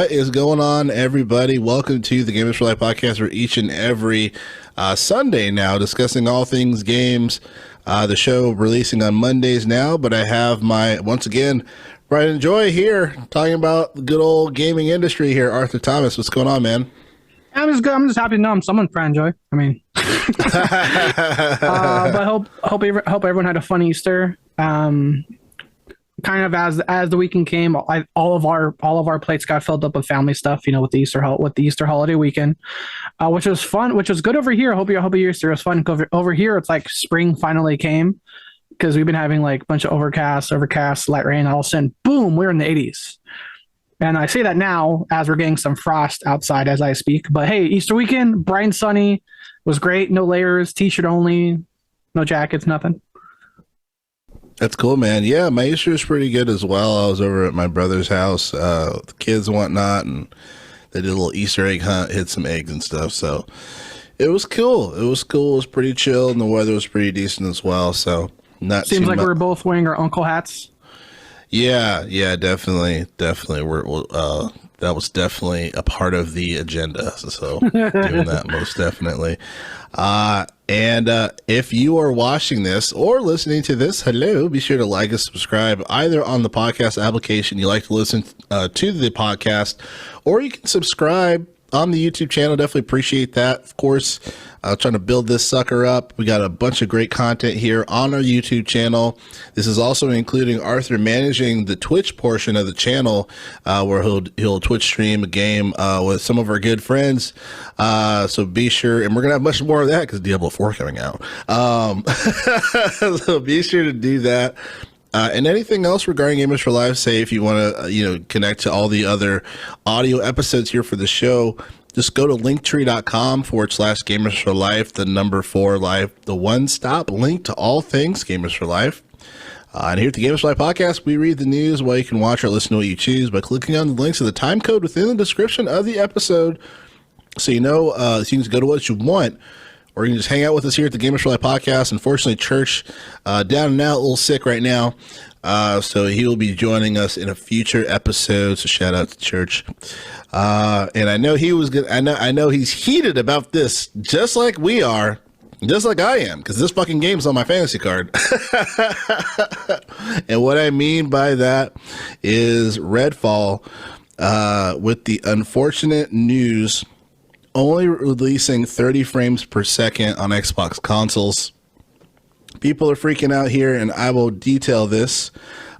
What is going on, everybody? Welcome to the Gamers for Life podcast. We're each and every Sunday now discussing all things games. The show releasing on Mondays now, but I have my, once again, Brian and Joy here talking about the good old gaming industry here. Arthur Thomas, what's going on, man? I'm just good. I'm just happy to know I'm someone's friend, Joy. I mean, but hope everyone had a fun Easter. Kind of as the weekend came, all of our plates got filled up with family stuff. You know, with the Easter holiday weekend, which was fun, which was good over here. I hope your Easter was fun. Over here, it's like spring finally came because we've been having like a bunch of overcast, light rain. All of a sudden, boom, we're in the 80s. And I say that now as we're getting some frost outside as I speak. But hey, Easter weekend, bright and sunny, was great. No layers, t-shirt only, no jackets, nothing. That's cool, man. Yeah, my Easter was pretty good as well. I was over at my brother's house, with the kids and whatnot, and they did a little Easter egg hunt, hid some eggs and stuff. So it was cool. It was pretty chill, and the weather was pretty decent as well. So not seems like we're both wearing our uncle hats. Yeah, definitely. That was definitely a part of the agenda. So doing that most definitely. And if you are watching this or listening to this, hello, be sure to like and subscribe either on the podcast application you like to listen to the podcast, or you can subscribe on the YouTube channel. Definitely appreciate that. Of course, trying to build this sucker up. We got a bunch of great content here on our YouTube channel. This is also including Arthur managing the Twitch portion of the channel, where he'll Twitch stream a game with some of our good friends. So be sure, and we're gonna have much more of that because Diablo 4 coming out. So be sure to do that. And anything else regarding Gamers for Life, say if you want to, connect to all the other audio episodes here for the show, just go to linktree.com/Gamers for Life, the number 4 life, the one-stop link to all things Gamers for Life. And here at the Gamers for Life podcast, we read the news while you can watch or listen to what you choose by clicking on the links to the time code within the description of the episode. So you can go to what you want, or you can just hang out with us here at the Gamers for Life podcast. Unfortunately, Church down and out, a little sick right now. So he will be joining us in a future episode. So shout out to Church. And I know he was good. I know he's heated about this, just like we are, just like I am, because this fucking game's on my fantasy card. And what I mean by that is RedFall, with the unfortunate news only releasing 30 frames per second on Xbox consoles. People are freaking out here, and I will detail this.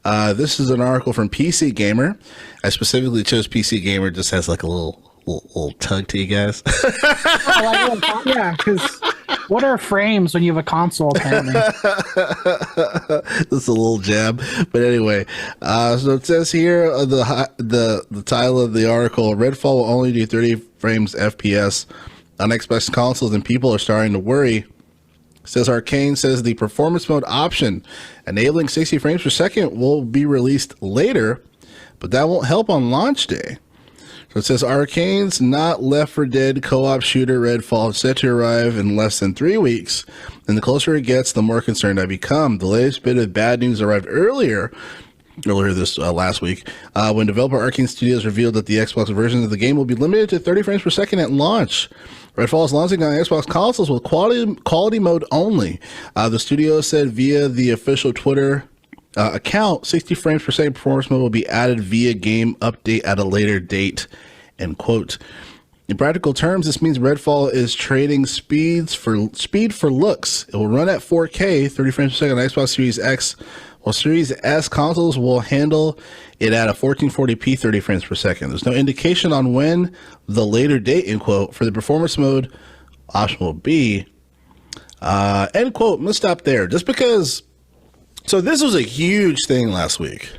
This is an article from PC Gamer. I specifically chose PC Gamer, just has like a little tug to you guys. Yeah, because what are frames when you have a console, apparently? Just a little jab. But anyway, so it says here, the title of the article, RedFall will only do 30 frames FPS on Xbox consoles, and people are starting to worry. It says Arcane says the performance mode option enabling 60 frames per second will be released later, but that won't help on launch day. So it says Arcane's not Left 4 Dead co-op shooter RedFall is set to arrive in less than 3 weeks, and the closer it gets, the more concerned I become. The latest bit of bad news arrived earlier this last week, when developer Arcane Studios revealed that the Xbox version of the game will be limited to 30 frames per second at launch. RedFall is launching on Xbox consoles with quality mode only. The studio said via the official Twitter account, 60 frames per second performance mode will be added via game update at a later date, end quote. In practical terms, this means RedFall is trading speed for looks. It will run at 4K, 30 frames per second on Xbox Series X, while Series S consoles will handle it at a 1440p 30 frames per second. There's no indication on when the later date, end quote, for the performance mode option will be, end quote. I'm going to stop there just because. So this was a huge thing last week,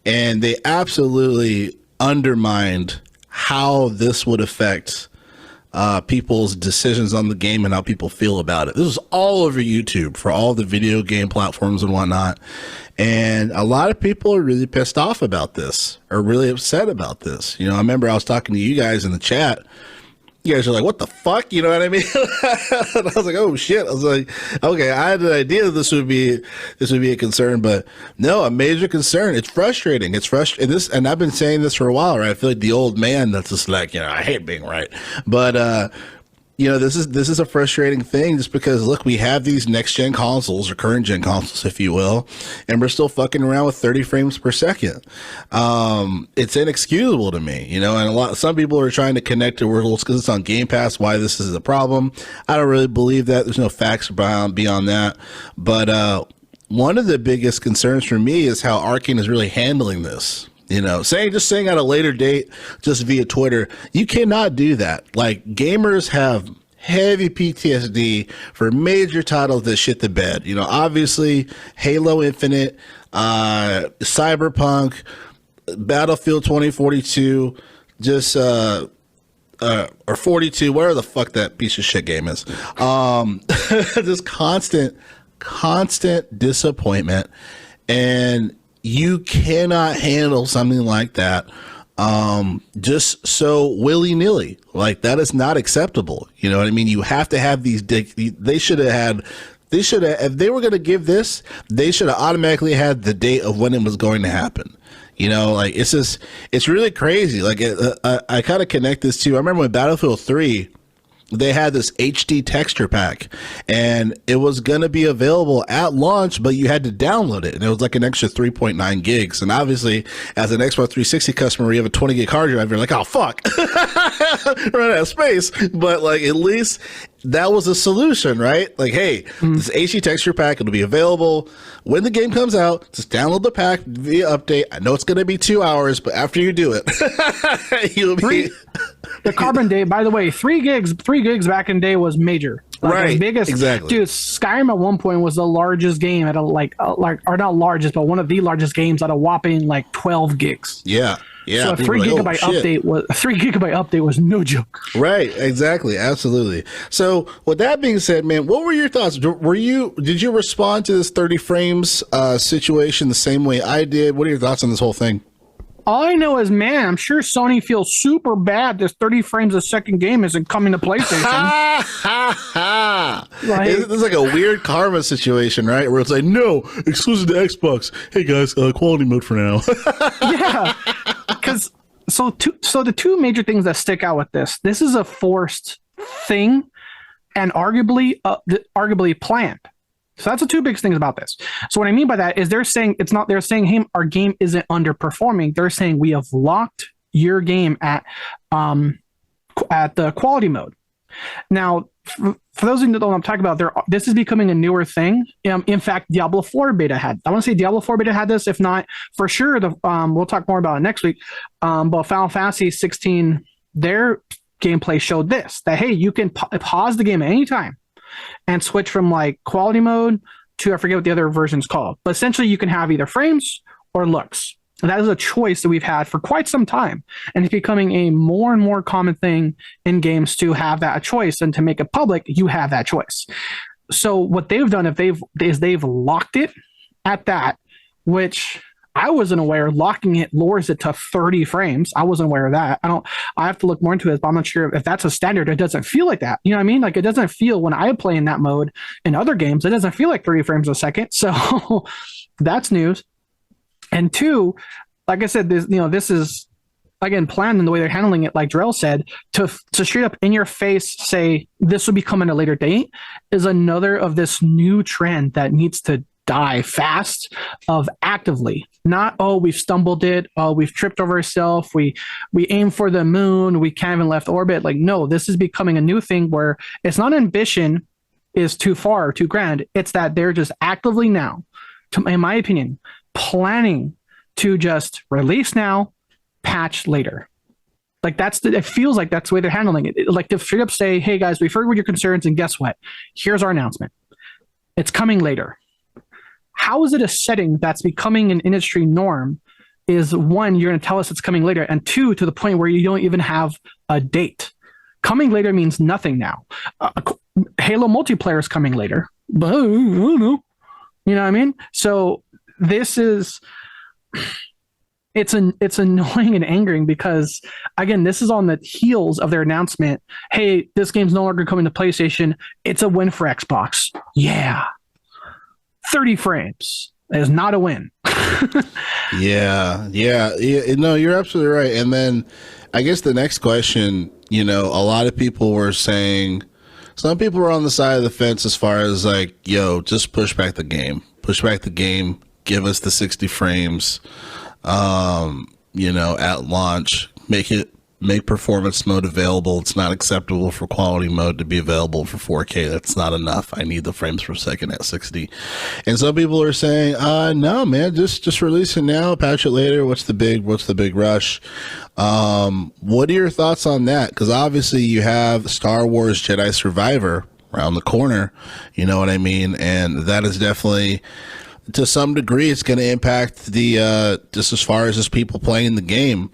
and they absolutely undermined how this would affect people's decisions on the game and how people feel about it. This was all over YouTube for all the video game platforms and whatnot. And a lot of people are really pissed off about this, or really upset about this. I remember I was talking to you guys in the chat, you guys are like, what the fuck? You know what I mean? And I was like, oh shit. I was like, okay, I had an idea that this would be a concern, but no, a major concern. It's frustrating. It's frustrating. And I've been saying this for a while, right? I feel like the old man that's just like, I hate being right. But, this is a frustrating thing just because, look, we have these next gen consoles or current gen consoles, if you will, and we're still fucking around with 30 frames per second. It's inexcusable to me, and some people are trying to connect to World because it's on Game Pass, why this is a problem. I don't really believe that. There's no facts beyond that. But, one of the biggest concerns for me is how Arcane is really handling this. Saying at a later date, just via Twitter, you cannot do that. Like, gamers have heavy PTSD for major titles that shit the bed. Obviously, Halo Infinite, Cyberpunk, Battlefield 2042, or 42, whatever the fuck that piece of shit game is. Just constant disappointment, and you cannot handle something like that just so willy-nilly. Like, that is not acceptable. You know what I mean? You have to have these if they were going to give this, they should have automatically had the date of when it was going to happen. It's really crazy. Like, I kind of connect this to, I remember when Battlefield 3, they had this HD texture pack, and it was going to be available at launch, but you had to download it, and it was like an extra 3.9 gigs. And obviously, as an Xbox 360 customer, you have a 20 gig hard drive, you're like, oh, fuck, run out of space. But, like, at least that was a solution, right? Like, hey, this HD texture pack, it'll be available when the game comes out. Just download the pack via update. I know it's going to be 2 hours, but after you do it, you'll be... The Carbon Day, by the way, 3 gigs back in the day was major. Like, right. Biggest, exactly. Dude, Skyrim at one point was the largest game at or not largest, but one of the largest games at a whopping 12 gigs. Yeah. Yeah. So a 3 gigabyte update was no joke. Right. Exactly. Absolutely. So with that being said, man, what were your thoughts? Did you respond to this 30 frames situation the same way I did? What are your thoughts on this whole thing? All I know is, man, I'm sure Sony feels super bad this 30 frames a second game isn't coming to PlayStation. It's like a weird karma situation, right? Where it's like, no, exclusive to Xbox. Hey, guys, quality mode for now. Yeah. Because so the two major things that stick out with this is a forced thing and arguably planned. So that's the two biggest things about this. So what I mean by that is they're saying, hey, our game isn't underperforming. They're saying we have locked your game at the quality mode. Now, for those of you that don't know what I'm talking about, this is becoming a newer thing. In fact, Diablo 4 beta had. I want to say Diablo 4 beta had this. If not, for sure, we'll talk more about it next week. But Final Fantasy 16, their gameplay showed this, that, hey, you can pause the game at any time and switch from quality mode to, I forget what the other version's called, but essentially you can have either frames or looks. And that is a choice that we've had for quite some time, and it's becoming a more and more common thing in games to have that choice, and to make it public, you have that choice. So what they've done, they've locked it at that, which I wasn't aware. Locking it lowers it to 30 frames. I wasn't aware of that. I have to look more into it, but I'm not sure if that's a standard. It doesn't feel like that. You know what I mean? Like, it doesn't feel, when I play in that mode in other games, it doesn't feel like 30 frames a second. So that's news. And two, like I said, this is, again, planned in the way they're handling it, like Drell said, to straight up in your face say this will be coming at a later date is another of this new trend that needs to die fast, of actively, not, oh, we've stumbled it, oh, we've tripped over ourselves, we aim for the moon, we can't even left orbit. Like, no, this is becoming a new thing where it's not ambition is too far or too grand, it's that they're just actively now, in my opinion, planning to just release now, patch later. Like, it feels like that's the way they're handling it. Like, to straight up say, hey guys, we've heard what your concerns, and guess what, here's our announcement, it's coming later. How is it a setting that's becoming an industry norm? Is one, you're going to tell us it's coming later, and two, to the point where you don't even have a date. Coming later means nothing now. Halo multiplayer is coming later, but I don't know. You know what I mean? So this is it's annoying and angering because again, this is on the heels of their announcement. Hey, this game's no longer coming to PlayStation. It's a win for Xbox. Yeah, 30 frames is not a win. Yeah. No, you're absolutely right. And then I guess the next question, a lot of people were saying, some people were on the side of the fence as far as like, yo, just push back the game, give us the 60 frames, at launch, make performance mode available. It's not acceptable for quality mode to be available for 4K. That's not enough. I need the frames per second at 60. And some people are saying, no, man, just release it now, patch it later. What's the big rush? What are your thoughts on that? Because obviously you have Star Wars Jedi Survivor around the corner, you know what I mean? And that is definitely, to some degree, it's going to impact the just as far as just people playing the game.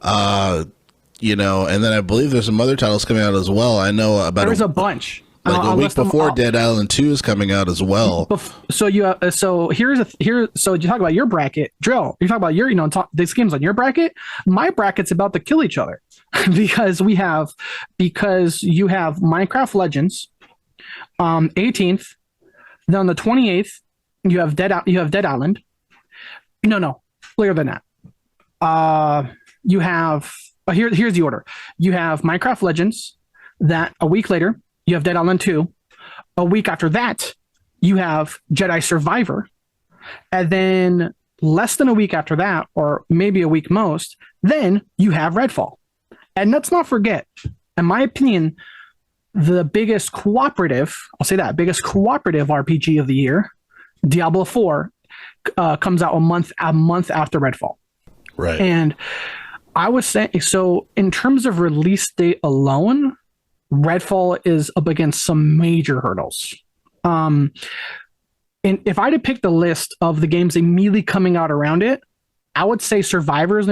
And then I believe there's some other titles coming out as well. I know about there's a bunch. Like a week before, Dead Island 2 is coming out as well. So you so you talk about your bracket, Drill. You talk about your these games on your bracket. My bracket's about to kill each other because you have Minecraft Legends, 18th. Then on the 28th, you have Dead Island. No, later than that. You have here's the order. You have Minecraft Legends. That a week later, you have Dead Island 2. A week after that, you have Jedi Survivor. And then less than a week after that, or maybe a week most, then you have Redfall. And let's not forget, in my opinion, the biggest cooperative RPG of the year, Diablo 4, comes out a month after Redfall. Right. And I was saying, so in terms of release date alone, Redfall is up against some major hurdles. And if I had to pick the list of the games immediately coming out around it, I would say Survivor's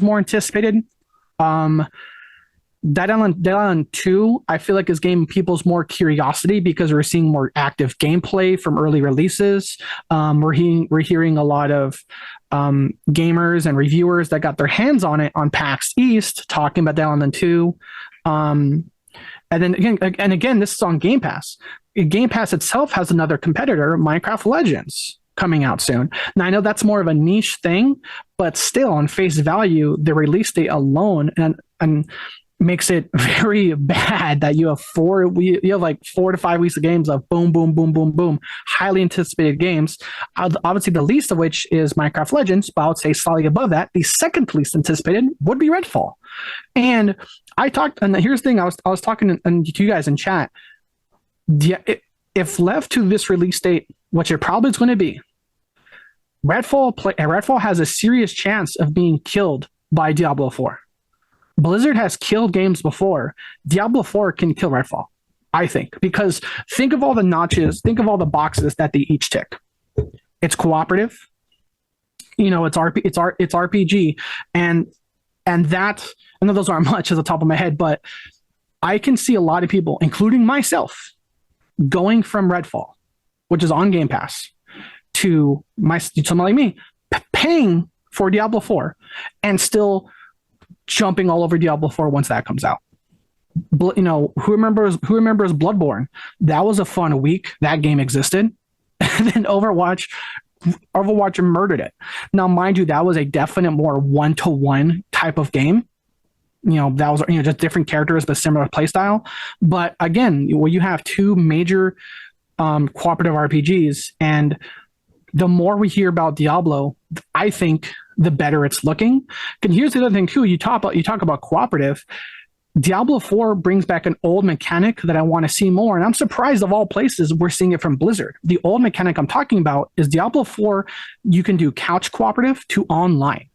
more anticipated. Dead Island 2, I feel like is gaining people's more curiosity because we're seeing more active gameplay from early releases. We're hearing a lot of gamers and reviewers that got their hands on it on PAX East talking about Dead Island 2. And then again, this is on Game Pass. Game Pass itself has another competitor, Minecraft Legends, coming out soon. Now, I know that's more of a niche thing, but still, on face value, the release date alone and makes it very bad that you have 4 to 5 weeks of games of boom, boom, boom, boom, boom, highly anticipated games. Obviously, the least of which is Minecraft Legends, but I would say slightly above that, the second least anticipated would be Redfall. And here's the thing, I was talking to you guys in chat. If left to this release date, which it probably is going to be, Redfall has a serious chance of being killed by Diablo 4. Blizzard has killed games before. Diablo 4 can kill Redfall, I think, because think of all the notches, think of all the boxes that they each tick. It's cooperative, it's RPG, and that, I know those aren't much at the top of my head, but I can see a lot of people, including myself, going from Redfall, which is on Game Pass, to someone like me, paying for Diablo 4 and still jumping all over Diablo 4 once that comes out. Who remembers Bloodborne? That was a fun week. That game existed. And then Overwatch murdered it. Now, mind you, that was a definite more one-to-one type of game. That was just different characters but similar playstyle. But again, you have two major cooperative RPGs, and the more we hear about Diablo, I think the better it's looking. And here's the other thing too: you talk about cooperative. Diablo 4 brings back an old mechanic that I want to see more, and I'm surprised of all places we're seeing it from Blizzard. The old mechanic I'm talking about is Diablo 4. You can do couch cooperative to online.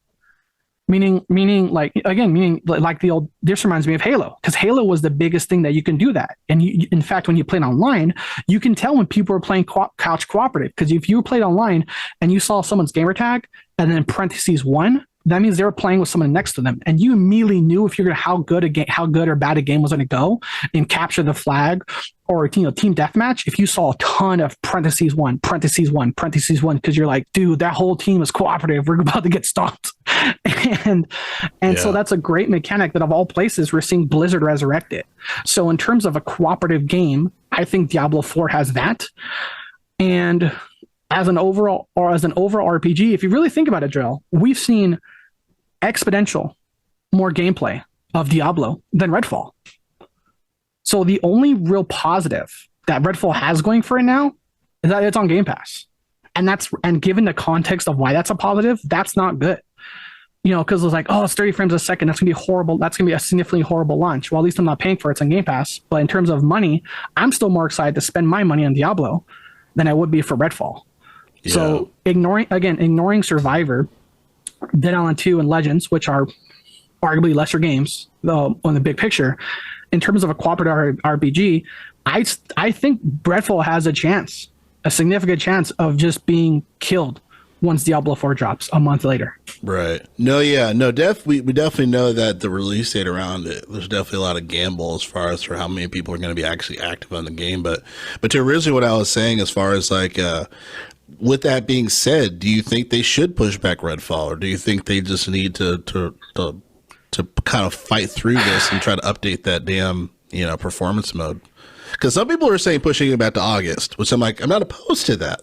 Meaning like the old, this reminds me of Halo, because Halo was the biggest thing that you can do that. And in fact, when you played online, you can tell when people are playing couch cooperative, because if you played online and you saw someone's gamer tag and then in parentheses 1, that means they were playing with someone next to them, and you immediately knew if you're how good or bad a game was going to go and capture the flag or team deathmatch. If you saw a ton of parentheses 1, because you're like, dude, that whole team is cooperative, we're about to get stomped. and so that's a great mechanic that of all places we're seeing Blizzard resurrect it. So in terms of a cooperative game, I think Diablo 4 has that. And as an overall RPG, if you really think about it, Drill, we've seen exponential more gameplay of Diablo than Redfall. So the only real positive that Redfall has going for it now is that it's on Game Pass. And given the context of why that's a positive, that's not good. Because it's like, oh, it's 30 frames a second. That's going to be horrible. That's going to be a significantly horrible launch. Well, at least I'm not paying for it. It's on Game Pass. But in terms of money, I'm still more excited to spend my money on Diablo than I would be for Redfall. Yeah. So ignoring Survivor, Dead Island 2, and Legends, which are arguably lesser games, though, on the big picture, in terms of a cooperative RPG, I think Redfall has a significant chance of just being killed once Diablo 4 drops a month later. Right. We definitely know that the release date around it, there's definitely a lot of gamble as far as for how many people are going to be actually active on the game. But to originally what I was saying, as far as like, with that being said, do you think they should push back Redfall, or do you think they just need to kind of fight through this and try to update that damn, performance mode? Because some people are saying pushing it back to August, which I'm like, I'm not opposed to that.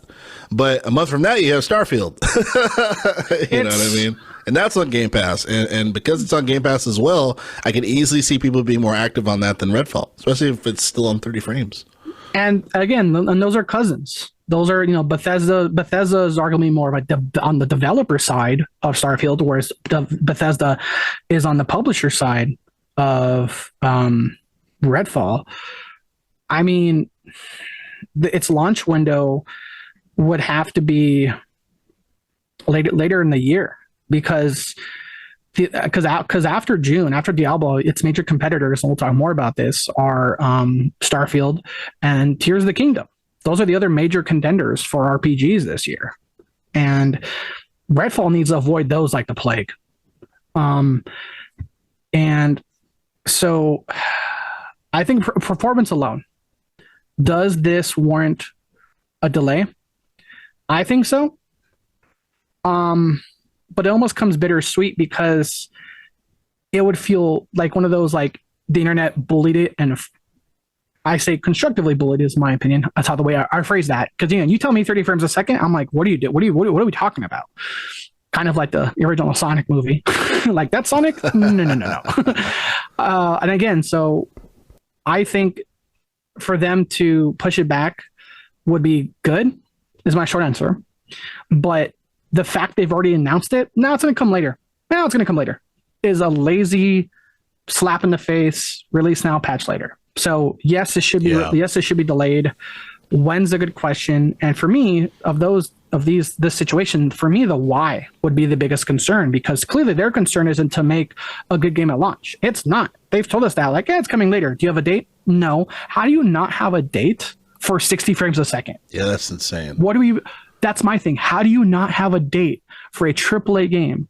But a month from that, you have Starfield. You know what I mean? And that's on Game Pass. And because it's on Game Pass as well, I can easily see people being more active on that than Redfall, especially if it's still on 30 frames. And again, those are cousins. Those are, Bethesda is arguably more of on the developer side of Starfield, whereas Bethesda is on the publisher side of Redfall. I mean, its launch window would have to be later in the year because after June, after Diablo, its major competitors, and we'll talk more about this, are Starfield and Tears of the Kingdom. Those are the other major contenders for RPGs this year, and Redfall needs to avoid those like the plague. And so, I think performance alone, does this warrant a delay? I think so. But it almost comes bittersweet because it would feel like one of those, like, the internet bullied it, and I say constructively bullied is my opinion. That's how the way I phrase that. Because you tell me 30 frames a second, I'm like, what do you do? What are we talking about? Kind of like the original Sonic movie. Like, that's Sonic? No. And again, so I think for them to push it back would be good, is my short answer. But the fact they've already announced it, now it's going to come later. Is a lazy slap in the face, release now, patch later. So yes, it should be delayed. When's a good question? And for me, this situation, for me, the why would be the biggest concern, because clearly their concern isn't to make a good game at launch. It's not. They've told us that, like, it's coming later. Do you have a date? No. How do you not have a date for 60 frames a second? Yeah, that's insane. That's my thing. How do you not have a date for a AAA game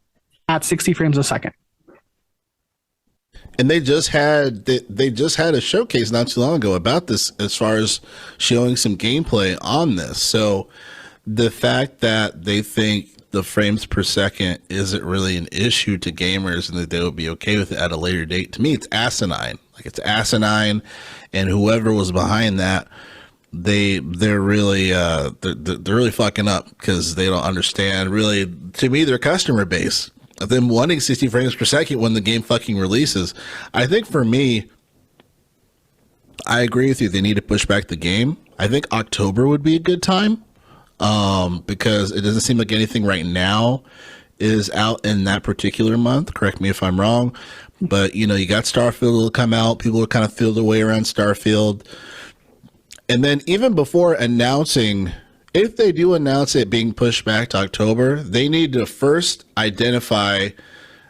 at 60 frames a second? And they just had a showcase not too long ago about this, as far as showing some gameplay on this. So the fact that they think the frames per second isn't really an issue to gamers and that they would be okay with it at a later date, to me, it's asinine. Like, it's asinine, and whoever was behind that, they're really fucking up, because they don't understand, really, to me, their customer base of them wanting 60 frames per second when the game fucking releases. I think for me, I agree with you. They need to push back the game. I think October would be a good time, because it doesn't seem like anything right now is out in that particular month. Correct me if I'm wrong, but you got Starfield will come out. People will kind of feel their way around Starfield. And then even before announcing, if they do announce it being pushed back to October, they need to first identify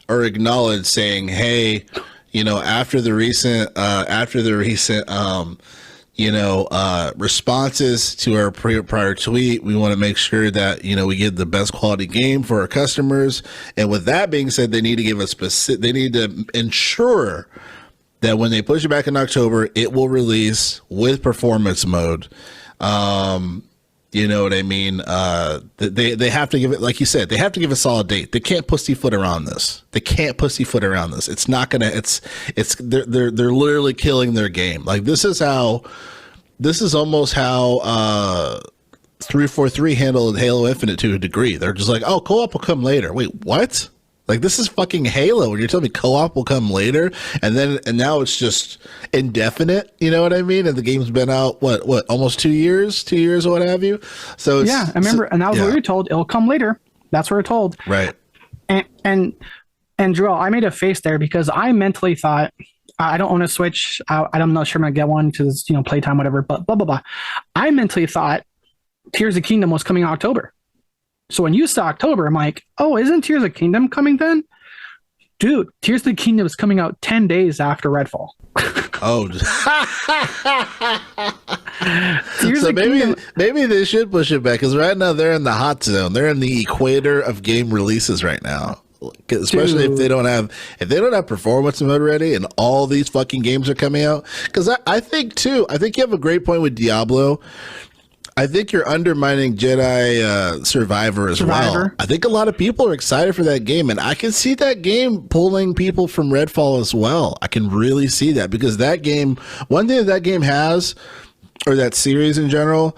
or acknowledge, saying, hey, after the recent responses to our prior tweet, we want to make sure that, we get the best quality game for our customers. And with that being said, they need to give they need to ensure that when they push it back in October, it will release with performance mode. You know what I mean? They have to give it, like you said, they have to give a solid date. They can't pussyfoot around this. It's not gonna. They're literally killing their game. Like this is almost how 343 handled Halo Infinite to a degree. They're just like, oh, co-op will come later. Wait, what? Like this is fucking Halo, and you're telling me co-op will come later, and now it's just indefinite. You know what I mean? And the game's been out what almost 2 years, or what have you. So I remember, and that was what we were told. It'll come later. That's what we're told. Right. And Joel, I made a face there because I mentally thought I don't own a Switch. I'm not sure I'm gonna get one because playtime, whatever. But blah blah blah. I mentally thought Tears of the Kingdom was coming in October. So when you saw October, I'm like, oh, isn't Tears of the Kingdom coming then? Dude, Tears of the Kingdom is coming out 10 days after Redfall. Oh. So maybe they should push it back, because right now they're in the hot zone. They're in the equator of game releases right now. Especially if they don't have performance mode ready and all these fucking games are coming out. Because I think you have a great point with Diablo. I think you're undermining Jedi Survivor as well. I think a lot of people are excited for that game, and I can see that game pulling people from Redfall as well. I can really see that, because that game, one thing that game has, or that series in general,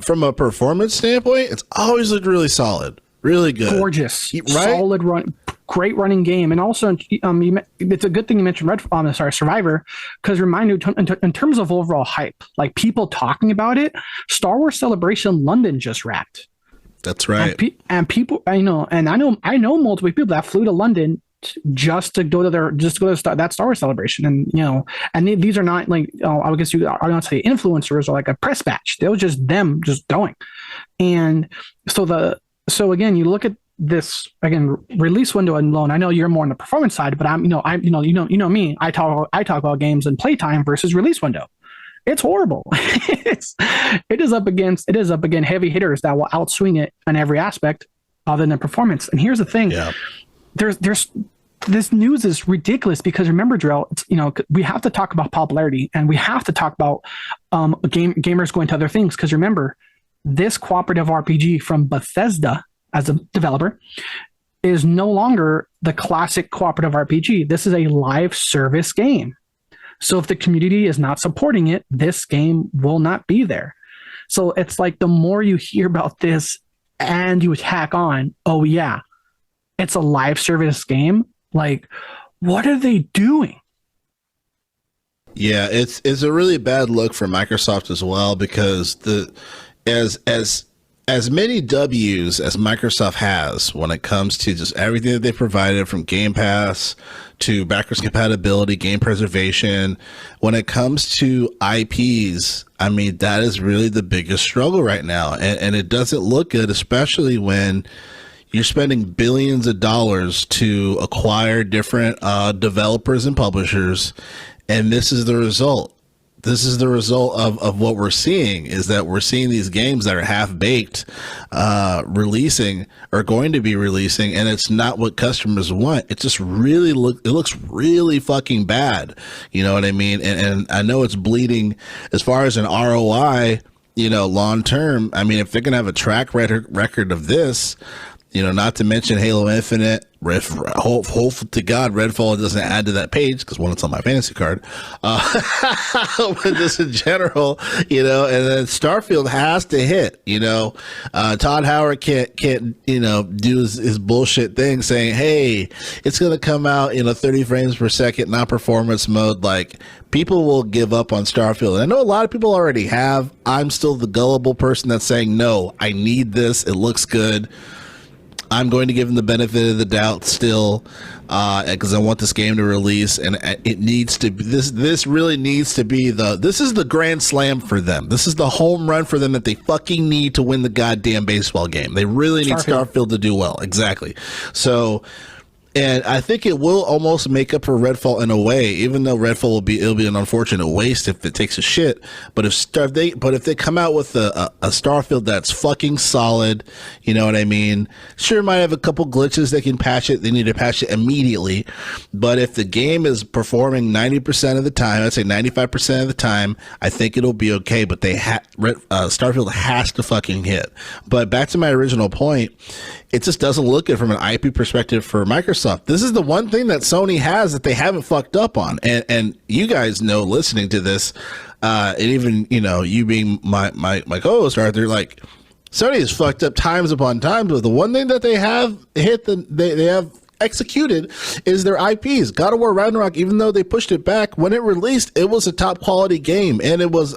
from a performance standpoint, it's always looked really solid, really good, gorgeous, right? Solid run. Great running game, and also it's a good thing you mentioned Survivor, because remind you in terms of overall hype, like people talking about it. Star Wars Celebration London just wrapped. That's right, and people I know multiple people that flew to London just to go to that Star Wars Celebration, and these are not like I guess I don't say influencers or like a press batch. They was just them just going, and so again you look at this again release window alone. I know you're more on the performance side, but I'm me. I talk about games and playtime versus release window. It's horrible. It is up against heavy hitters that will outswing it on every aspect other than performance. And here's the thing: there's this news is ridiculous, because remember, Drill, we have to talk about popularity, and we have to talk about gamers going to other things. Because remember, this cooperative RPG from Bethesda as a developer is no longer the classic cooperative RPG. This is a live service game. So if the community is not supporting it, this game will not be there. So it's like the more you hear about this and you tack on, oh yeah, it's a live service game. Like, what are they doing? Yeah, it's a really bad look for Microsoft as well, because as many W's as Microsoft has when it comes to just everything that they provided, from Game Pass to backwards compatibility, game preservation, when it comes to IPs, I mean, that is really the biggest struggle right now. And it doesn't look good, especially when you're spending billions of dollars to acquire different developers and publishers. And this is the result. This is the result of what we're seeing, is that we're seeing these games that are half-baked releasing, or going to be releasing, and it's not what customers want. It just really looks really fucking bad. You know what I mean? And I know it's bleeding as far as an ROI, long term. I mean, if they're going to have a track record of this, not to mention Halo Infinite, hope to God Redfall doesn't add to that page, because one, it's on my fantasy card, but just in general, and then Starfield has to hit. Todd Howard can't do his bullshit thing saying, hey, it's gonna come out 30 frames per second, not performance mode. Like, people will give up on Starfield, and I know a lot of people already have. I'm still the gullible person that's saying, no, I need this, it looks good. I'm going to give them the benefit of the doubt still, because I want this game to release, and it needs to be, this really needs to be this is the grand slam for them. This is the home run for them that they fucking need to win the goddamn baseball game. They really need Starfield to do well. Exactly. So And I think it will almost make up for Redfall in a way, even though Redfall it'll be an unfortunate waste if it takes a shit. But if they come out with a Starfield that's fucking solid, you know what I mean? Sure, it might have a couple glitches. They can patch it. They need to patch it immediately. But if the game is performing 90% of the time, I'd say 95% of the time, I think it'll be okay. But Starfield has to fucking hit. But back to my original point, it just doesn't look good from an IP perspective for Microsoft. This is the one thing that Sony has that they haven't fucked up on. And you guys know, listening to this, and even, you know, you being my co-host, Arthur, like, Sony has fucked up times upon times, but the one thing that they have they have executed is their IPs. God of War Ragnarok, even though they pushed it back, when it released, it was a top quality game, and it was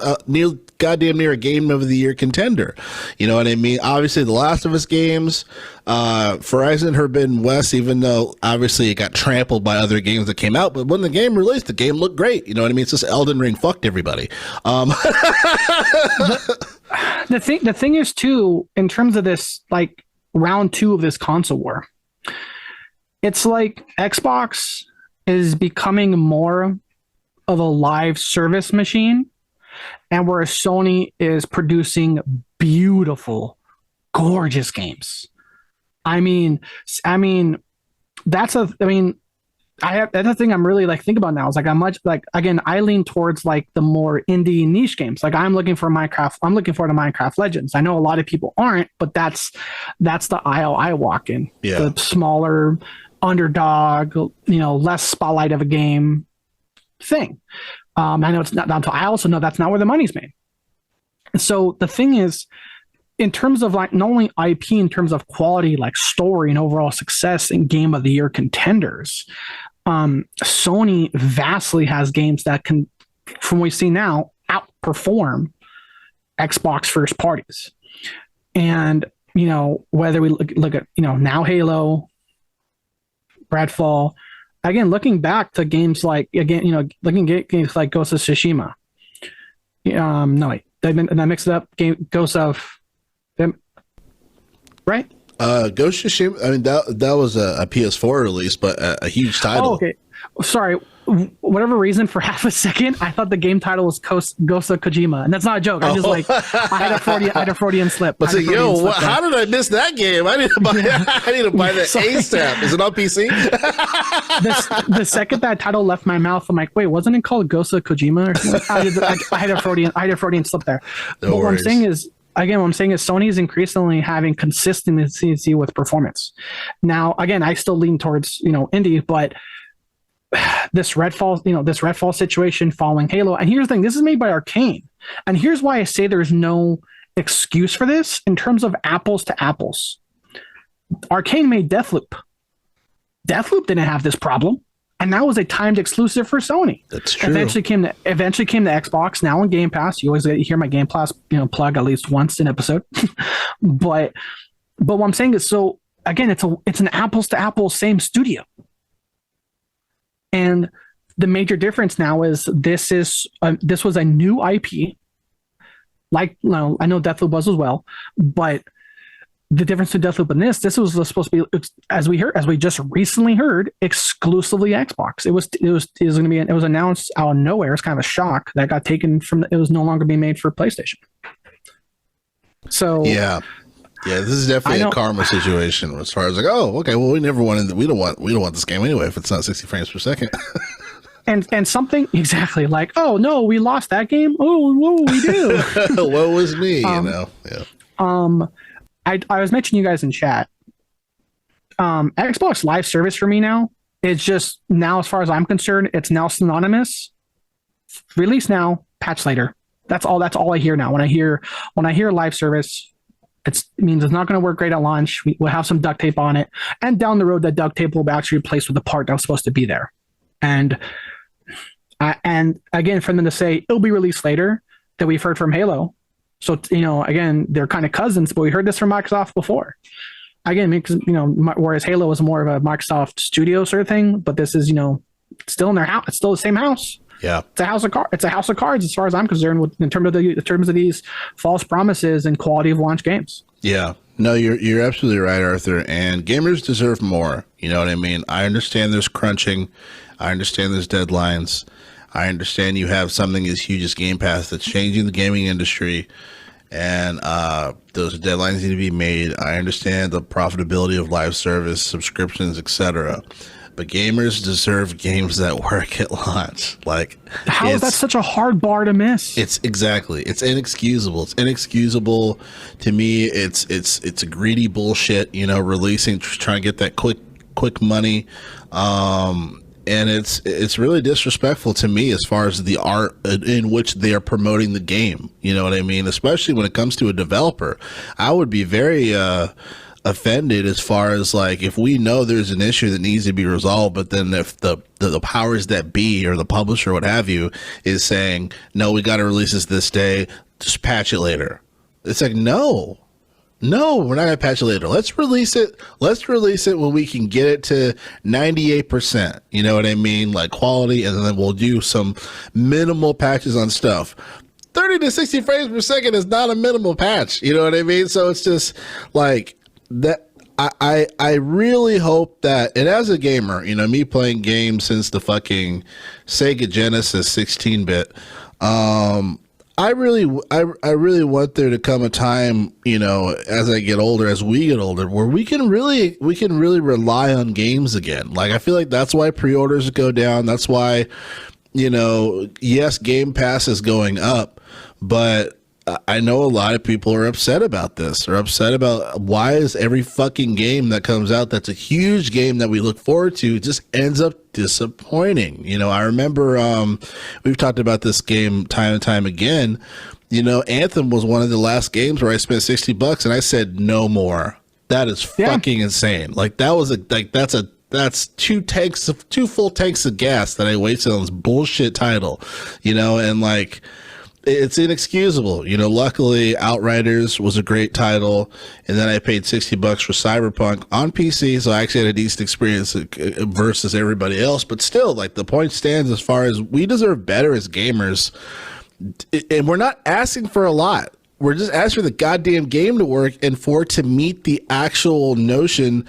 goddamn near a Game of the Year contender. You know what I mean? Obviously, the Last of Us games, Horizon Forbidden West, even though obviously it got trampled by other games that came out, but when the game released, the game looked great. You know what I mean? It's just Elden Ring fucked everybody. The thing is too, in terms of this, like, round two of this console war, it's like Xbox is becoming more of a live service machine, and where Sony is producing beautiful, gorgeous games. I mean, that's the thing I'm really like thinking about now is like I lean towards like the more indie niche games. Like I'm looking for Minecraft. I'm looking for the Minecraft Legends. I know a lot of people aren't, but that's the aisle I walk in. Yeah. The smaller underdog, you know, less spotlight of a game thing. I know it's not down to. I also know that's not where the money's made. So the thing is, in terms of like not only IP, in terms of quality, like story and overall success in Game of the Year contenders, Sony vastly has games that can, from what we see now, outperform Xbox first parties. And, you know, whether we look at, you know, now Halo, RedFall, again, looking back to games like, again, you know, looking at games like Ghost of Tsushima. No, wait, I mixed it up. Ghost of them, right? Ghost of Tsushima, I mean, that was a PS4 release, but a huge title. Oh, okay. Sorry. Whatever reason, for half a second, I thought the game title was Ghost of Kojima, and that's not a joke. I just I had a Freudian slip. But how did I miss that game? I need to buy that ASAP. Is it on PC? The second that title left my mouth, I'm like, wait, wasn't it called Ghost of Kojima? Or something? I had a Freudian slip there. No but worries. what I'm saying is Sony is increasingly having consistency with performance. Now, again, I still lean towards, you know, indie, but this Redfall situation following Halo. And here's the thing, this is made by Arcane. And here's why I say there's no excuse for this in terms of apples to apples. Arcane made Deathloop. Deathloop didn't have this problem. And that was a timed exclusive for Sony. That's true. Eventually came to Xbox, now on Game Pass. You always hear my Game Pass, you know, plug at least once an episode. but what I'm saying is, so again, it's an apples to apples same studio. And the major difference now is this was a new IP. Like, you know, I know Deathloop was as well, but the difference to Deathloop and this was supposed to be, as we just recently heard, exclusively Xbox. It was announced out of nowhere. It's kind of a shock that got taken from. It was no longer being made for PlayStation. So yeah, this is definitely a karma situation as far as like, oh, okay, well, we don't want this game anyway if it's not 60 frames per second. And something exactly like, oh no, we lost that game. Oh, whoa, we do. What was me? You know, yeah. I was mentioning you guys in chat. Xbox Live Service for me now, it's just now, as far as I'm concerned, it's now synonymous. Release now, patch later. That's all I hear now. When I hear live service, it means it's not going to work great at launch. We'll have some duct tape on it, and down the road, that duct tape will be actually replaced with the part that was supposed to be there. And again, for them to say it'll be released later, that we've heard from Halo. So, you know, again, they're kind of cousins, but we heard this from Microsoft before. Again, because, you know, whereas Halo was more of a Microsoft studio sort of thing, but this is, you know, still in their house. It's still the same house. Yeah, it's a house of cards. It's a house of cards, as far as I'm concerned, in terms of these false promises and quality of launch games. Yeah, no, you're absolutely right, Arthur. And gamers deserve more. You know what I mean? I understand there's crunching. I understand there's deadlines. I understand you have something as huge as Game Pass that's changing the gaming industry, and those deadlines need to be made. I understand the profitability of live service, subscriptions, etc. But gamers deserve games that work at launch. Like, how is that such a hard bar to miss? It's inexcusable. It's inexcusable to me. It's a greedy bullshit. You know, releasing, trying to get that quick money. And it's really disrespectful to me as far as the art in which they are promoting the game. You know what I mean? Especially when it comes to a developer, I would be very offended as far as, like, if we know there's an issue that needs to be resolved, but then if the powers that be or the publisher, what have you, is saying, no, we got to release this day, just patch it later. It's like, no, we're not gonna patch it later. Let's release it when we can get it to 98%. You know what I mean? Like quality, and then we'll do some minimal patches on stuff. 30 to 60 frames per second is not a minimal patch. You know what I mean? So it's just like that. I really hope that, and as a gamer, you know, me playing games since the fucking Sega Genesis 16-bit, I really want there to come a time, you know, as I get older, as we get older, where we can really rely on games again. Like, I feel like that's why pre-orders go down. That's why, you know, yes, Game Pass is going up, but I know a lot of people are upset about this, or upset about why is every fucking game that comes out that's a huge game that we look forward to just ends up disappointing. You know, I remember we've talked about this game time and time again. You know, Anthem was one of the last games where I spent $60 and I said no more. That is fucking insane. Like, that's two full tanks of gas that I wasted on this bullshit title. You know, and like, it's inexcusable. You know, luckily Outriders was a great title, and then I paid $60 for Cyberpunk on PC, so I actually had a decent experience versus everybody else. But still, like, the point stands as far as we deserve better as gamers, and we're not asking for a lot. We're just asking for the goddamn game to work and for it to meet the actual notion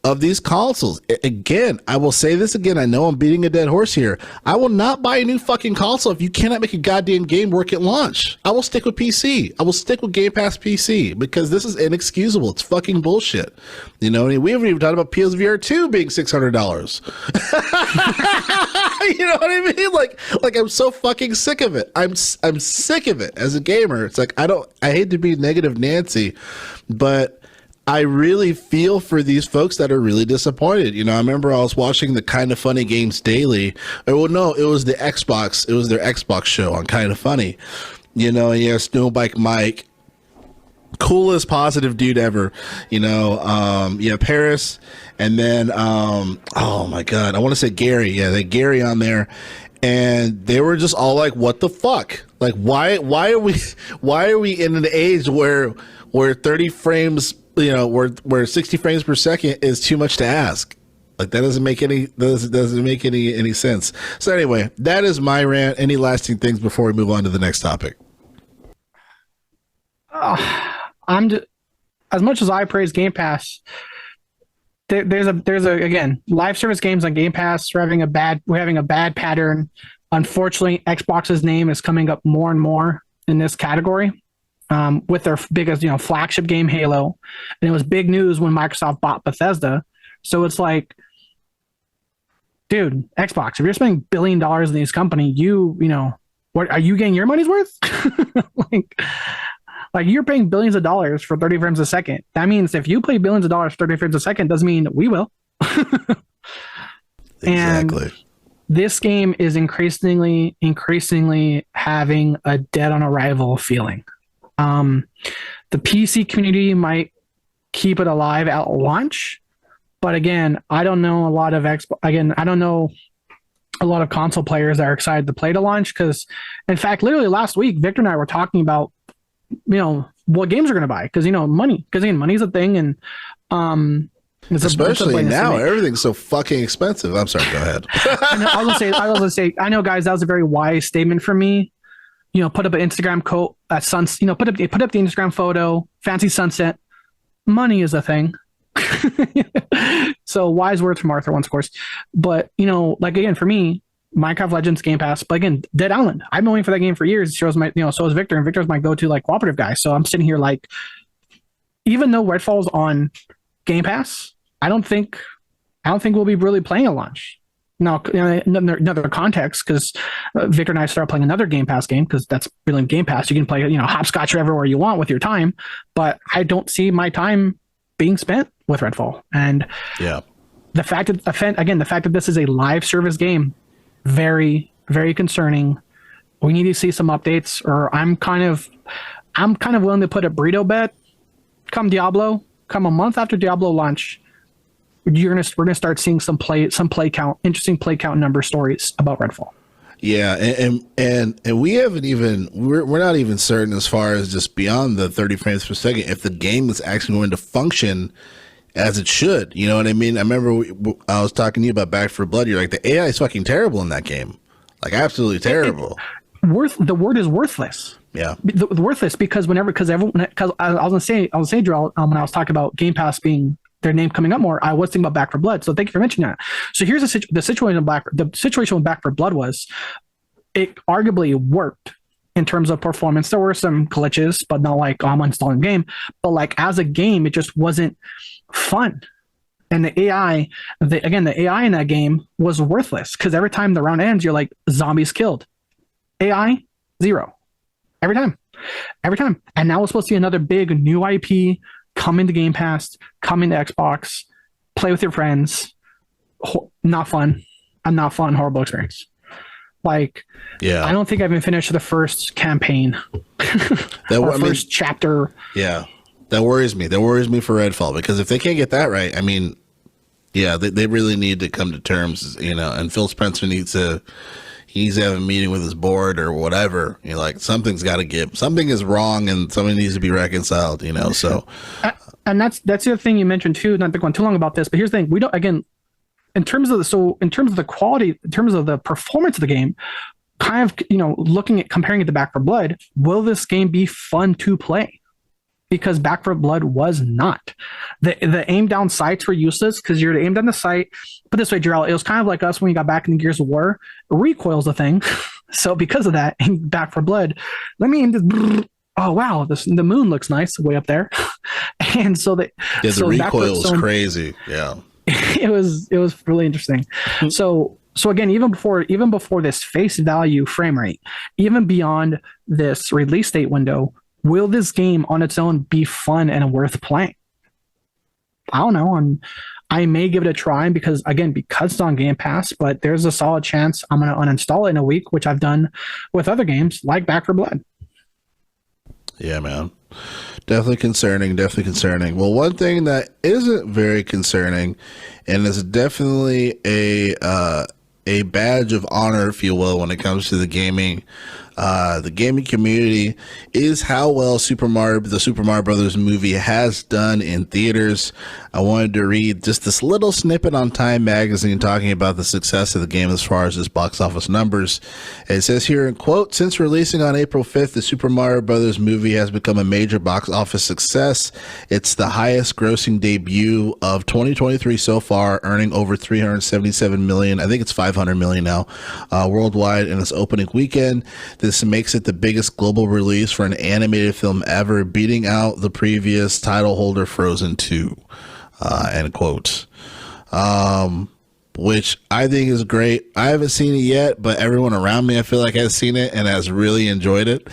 of these consoles. Again, I will say this again. I know I'm beating a dead horse here. I will not buy a new fucking console if you cannot make a goddamn game work at launch. I will stick with PC. I will stick with Game Pass PC because this is inexcusable. It's fucking bullshit. You know, we haven't even talked about PSVR 2 being $600. You know what I mean? Like I'm so fucking sick of it. I'm sick of it as a gamer. It's like, I hate to be negative Nancy, but I really feel for these folks that are really disappointed. You know, I remember I was watching the Kind of Funny Games Daily. Well, no, it was the Xbox. It was their Xbox show on Kind of Funny. You know, yeah, Snowbike Mike, coolest positive dude ever. You know, yeah, Paris, and then oh my god, I want to say Gary. Yeah, they Gary on there, and they were just all like, "What the fuck? Like, why are we in an age where 30 frames?" You know, where 60 frames per second is too much to ask. Like, that doesn't make any sense. So anyway, that is my rant. Any lasting things before we move on to the next topic? As much as I praise Game Pass, there's a again, live service games on Game Pass. We're having a bad pattern. Unfortunately, Xbox's name is coming up more and more in this category. With their biggest, flagship game, Halo. And it was big news when Microsoft bought Bethesda. So it's like, dude, Xbox, if you're spending $1 billion in this company, what are you getting your money's worth? like you're paying billions of dollars for 30 frames a second. That means if you pay billions of dollars for 30 frames a second, doesn't mean we will. Exactly. And this game is increasingly having a dead on arrival feeling. The PC community might keep it alive at launch, but again, I don't know a lot of console players that are excited to play to launch because, in fact, literally last week, Victor and I were talking about, what games we're going to buy because money. Because again, money's a thing, and especially now, everything's so fucking expensive. I'm sorry, go ahead. I was gonna say, I know, guys, that was a very wise statement from me. Put up an Instagram quote at put up the Instagram photo, fancy sunset. Money is a thing. So wise words from Arthur once, of course. But like again, for me, Minecraft Legends Game Pass. But again, Dead Island. I've been waiting for that game for years. It shows my, so is Victor, and Victor's my go-to like cooperative guy. So I'm sitting here like, even though Redfall's on Game Pass, I don't think we'll be really playing at launch. Now, another context, because Victor and I started playing another Game Pass game, because that's really Game Pass. You can play, hopscotch everywhere you want with your time, but I don't see my time being spent with Redfall. And yeah, the fact that this is a live service game, very, very concerning. We need to see some updates, or I'm kind of willing to put a burrito bet. Come a month after Diablo launch, we're gonna start seeing some play count, interesting play count number stories about Redfall. Yeah, and we haven't even we're not even certain as far as just beyond the 30 frames per second if the game is actually going to function as it should. You know what I mean? I remember I was talking to you about Back 4 Blood. You're like, the AI is fucking terrible in that game, like absolutely terrible. The word is worthless. Yeah, worthless because I was gonna say, Joel, when I was talking about Game Pass being their name coming up more, I was thinking about Back 4 Blood. So thank you for mentioning that. So here's the situation with Back 4 Blood was, it arguably worked in terms of performance. There were some glitches, but not like, I'm uninstalling the game. But like as a game, it just wasn't fun. And the AI in that game was worthless, because every time the round ends, you're like, zombies killed. AI, 0. Every time. And now it's supposed to be another big new IP, come into Game Pass, come into Xbox, play with your friends. Not fun. Horrible experience. Like, yeah, I don't think I've even finished the first campaign. First chapter. Yeah, that worries me. That worries me for Redfall, because if they can't get that right, I mean, yeah, they really need to come to terms, and Phil Spencer needs to have a meeting with his board or whatever. Like, something's got to give. Something is wrong, and something needs to be reconciled. So. And that's the other thing you mentioned too. Not to go on too long about this, but here's the thing: we don't, again, in terms of the quality, in terms of the performance of the game, kind of looking at comparing it to Back 4 Blood, will this game be fun to play? Because Back 4 Blood was not. The aim down sights were useless, because you're aimed down the sight. Put this way, Gerald, it was kind of like us when we got back into Gears of War. Recoil's a thing. So because of that, in Back 4 Blood, let me aim this. Oh wow, the moon looks nice way up there. And so the recoil was crazy. Yeah. It was really interesting. So again, even before this face value frame rate, even beyond this release date window, will this game on its own be fun and worth playing? I don't know. And I may give it a try because it's on Game Pass, but there's a solid chance I'm going to uninstall it in a week, which I've done with other games like Back 4 Blood. Yeah, man. Definitely concerning. Well, one thing that isn't very concerning, and is definitely a badge of honor, if you will, when it comes to the gaming community, is how well the Super Mario Brothers movie has done in theaters. I wanted to read just this little snippet on Time Magazine talking about the success of the game as far as its box office numbers. It says here, in quote, "Since releasing on April 5th, the Super Mario Brothers movie has become a major box office success. It's the highest grossing debut of 2023 so far, earning over 377 million. I think it's 500 million now, worldwide in its opening weekend. This makes it the biggest global release for an animated film ever, beating out the previous title holder, Frozen 2. End quote. Which I think is great. I haven't seen it yet, but everyone around me, I feel like, has seen it and has really enjoyed it.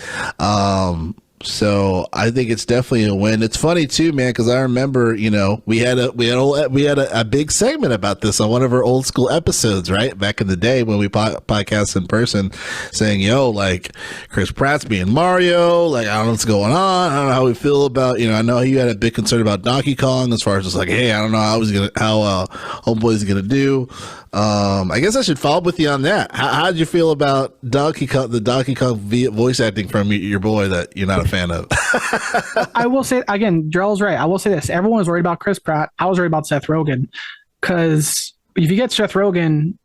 So I think it's definitely a win. It's funny too, man, because I remember, we had a big segment about this on one of our old school episodes, right, back in the day when we podcast in person, saying, like, Chris Pratt's being Mario, like, I don't know what's going on, I don't know how we feel about, I know you had a big concern about Donkey Kong as far as just like, hey, I don't know how Homeboy's gonna do. I guess I should follow up with you on that. How did you feel about Donkey Kong voice acting from your boy that you're not a fan of? I will say, again, Jarrell's right. I will say this. Everyone was worried about Chris Pratt. I was worried about Seth Rogen, because if you get Seth Rogen,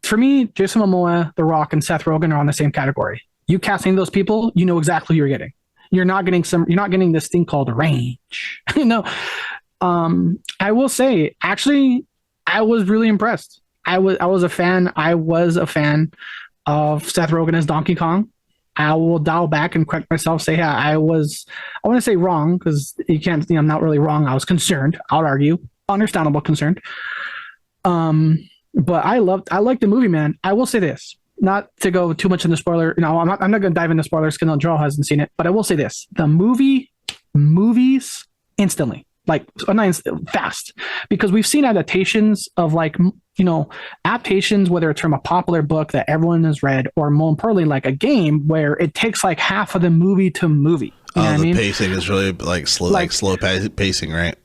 for me, Jason Momoa, The Rock, and Seth Rogen are on the same category. You casting those people, you know exactly who you're getting. You're not getting this thing called range. I will say, actually, I was really impressed. I was a fan. I was a fan of Seth Rogen as Donkey Kong. I will dial back and correct myself. Say, yeah, I want to say wrong because you can't. I'm not really wrong. I was concerned. I would argue, understandable concern. But I liked the movie, man. I will say this, not to go too much in the spoiler. No, I'm not going to dive into spoilers because Joel hasn't seen it. But I will say this: the movies instantly, like fast, because we've seen adaptations of adaptations, whether it's from a popular book that everyone has read, or more importantly, like a game where it takes like half of the movie to movie. You know what I mean? Pacing is really slow pacing, right?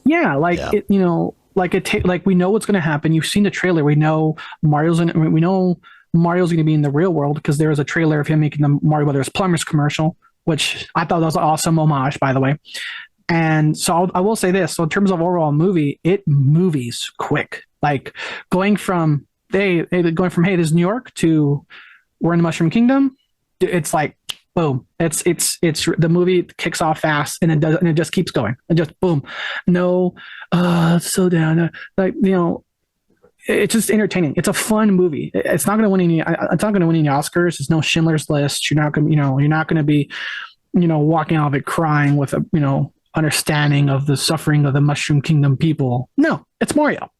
Yeah, we know what's going to happen. You've seen the trailer. We know Mario's going to be in the real world because there was a trailer of him making the Mario Brothers Plumbers commercial, which I thought that was an awesome homage, by the way. And so I will say this. So in terms of overall movie, it movies quick. Like going from hey, this is New York to we're in the Mushroom Kingdom. It's like boom. It's the movie kicks off fast and it just keeps going. And just boom. No, slow down. It's just entertaining. It's a fun movie. It's not going to win any. It's not going to win any Oscars. There's no Schindler's List. You're not going to be, walking out of it crying with a, understanding of the suffering of the Mushroom Kingdom people. No, it's Mario.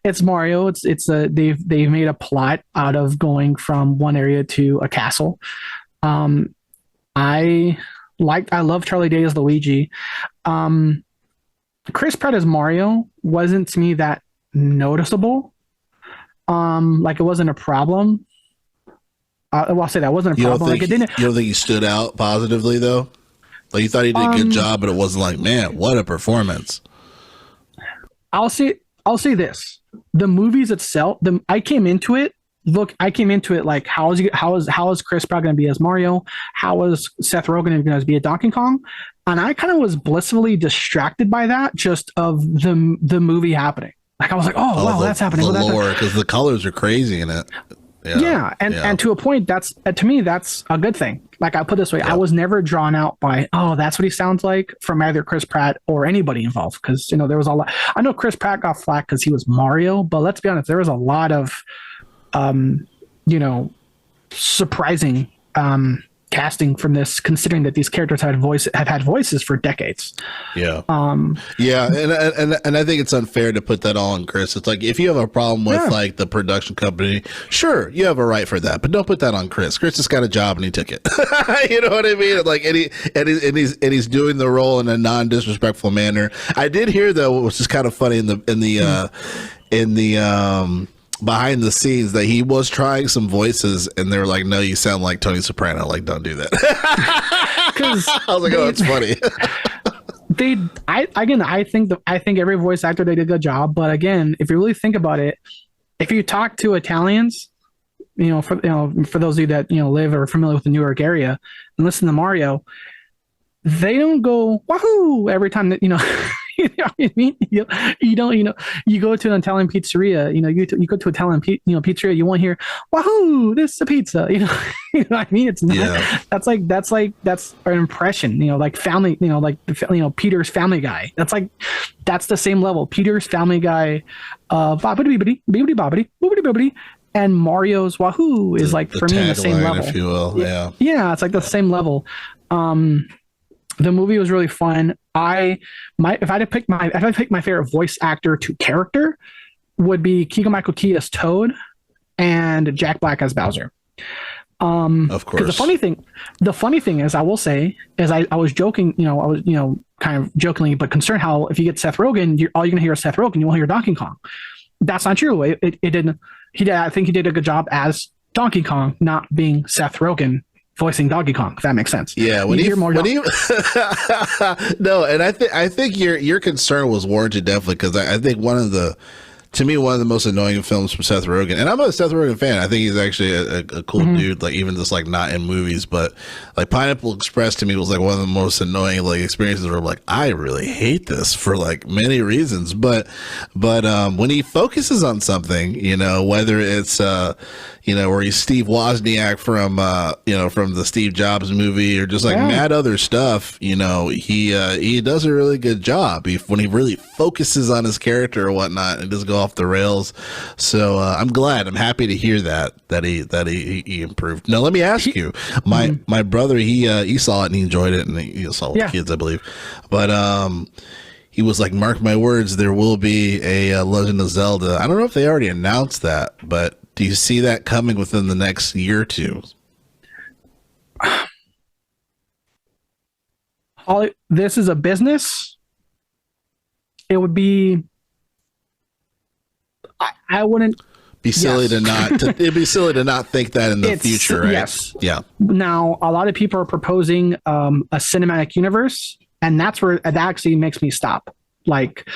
It's Mario. They've made a plot out of going from one area to a castle. I love Charlie Day as Luigi. Chris Pratt as Mario wasn't to me that noticeable. It wasn't a problem. I'll say that wasn't a problem. You don't think he stood out positively though? Like you thought he did a good job, but it wasn't like, man, what a performance. I'll say this: the movies itself. I came into it like, how is Chris Pratt going to be as Mario? How is Seth Rogen going to be a Donkey Kong? And I kind of was blissfully distracted by that, just of the movie happening. Like I was like, oh wow, that's happening. The lore, because the colors are crazy in it. And to a point, that's to me that's a good thing. Like I put it this way, I was never drawn out by that's what he sounds like from either Chris Pratt or anybody involved, because there was a lot. I know Chris Pratt got flack because he was Mario, but let's be honest, there was a lot of surprising casting from this, considering that these characters have had voices for decades. And I think it's unfair to put that all on Chris. It's like, if you have a problem with like the production company, sure, you have a right for that, but don't put that on Chris. Chris has got a job and he took it. You know what I mean? Like, and he's doing the role in a non-disrespectful manner. I did hear though, which is kind of funny in the behind the scenes, that he was trying some voices and they were like, no, you sound like Tony Soprano, like don't do that. I was like, oh, that's funny. I think every voice actor, they did a good job, but again, if you really think about it, if you talk to Italians, for those of you that live or are familiar with the New York area and listen to Mario, they don't go wahoo every time that you know what I mean? You don't, you go to an Italian pizzeria, you go to Italian pizzeria, you won't hear, wahoo, this is a pizza, you know what I mean? It's not, that's an impression, like family, Peter's Family Guy. That's the same level. Peter's Family Guy, bobbity bobbity, boobity boobity. And Mario's wahoo is like, for me, in the same level. If you will. Yeah. It's like the same level. The movie was really fun. If I had to pick my favorite voice actor to character, would be Keegan-Michael Key as Toad and Jack Black as Bowser. Of course. The funny thing is, I will say, is I was joking, I was kind of jokingly but concerned how if you get Seth Rogen, all you're gonna hear is Seth Rogen. You won't hear Donkey Kong. That's not true. It didn't. I think he did a good job as Donkey Kong, not being Seth Rogen voicing Donkey Kong, if that makes sense. Yeah, no, and I think your concern was warranted, definitely, because I think one of the most annoying films from Seth Rogen, and I'm a Seth Rogen fan. I think he's actually a cool dude, like even just like not in movies, but like Pineapple Express to me was like one of the most annoying like experiences where I'm like, I really hate this for like many reasons, but when he focuses on something, whether it's or he's Steve Wozniak from from the Steve Jobs movie, or just like mad other stuff. He does a really good job when he really focuses on his character or whatnot, and doesn't go off the rails. So I'm happy to hear that he improved. Now let me ask you, my brother, he saw it and he enjoyed it, and he saw it with the kids, I believe, but he was like, mark my words, there will be a Legend of Zelda. I don't know if they already announced that, but do you see that coming within the next year or two? This is a business. It would be. I wouldn't be silly to not. It'd be silly to not think that in the future, right? Yes. Yeah. Now, a lot of people are proposing a cinematic universe, and that's where it actually makes me stop. Like,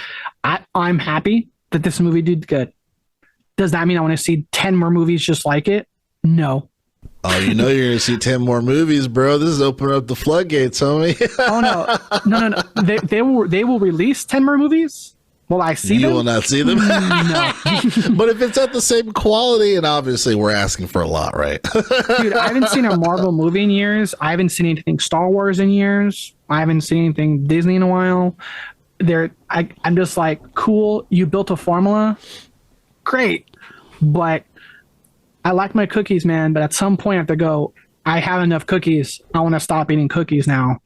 I'm happy that this movie did good. Does that mean I want to see 10 more movies just like it? No. Oh, you're going to see 10 more movies, bro. This is opening up the floodgates, homie. Oh, no. They will release 10 more movies? Will I see them? You will not see them? No. But if it's at the same quality, and obviously we're asking for a lot, right? Dude, I haven't seen a Marvel movie in years. I haven't seen anything Star Wars in years. I haven't seen anything Disney in a while. I'm just like, cool, you built a formula. Great. But I like my cookies, man. But at some point I have to go, I have enough cookies. I want to stop eating cookies now.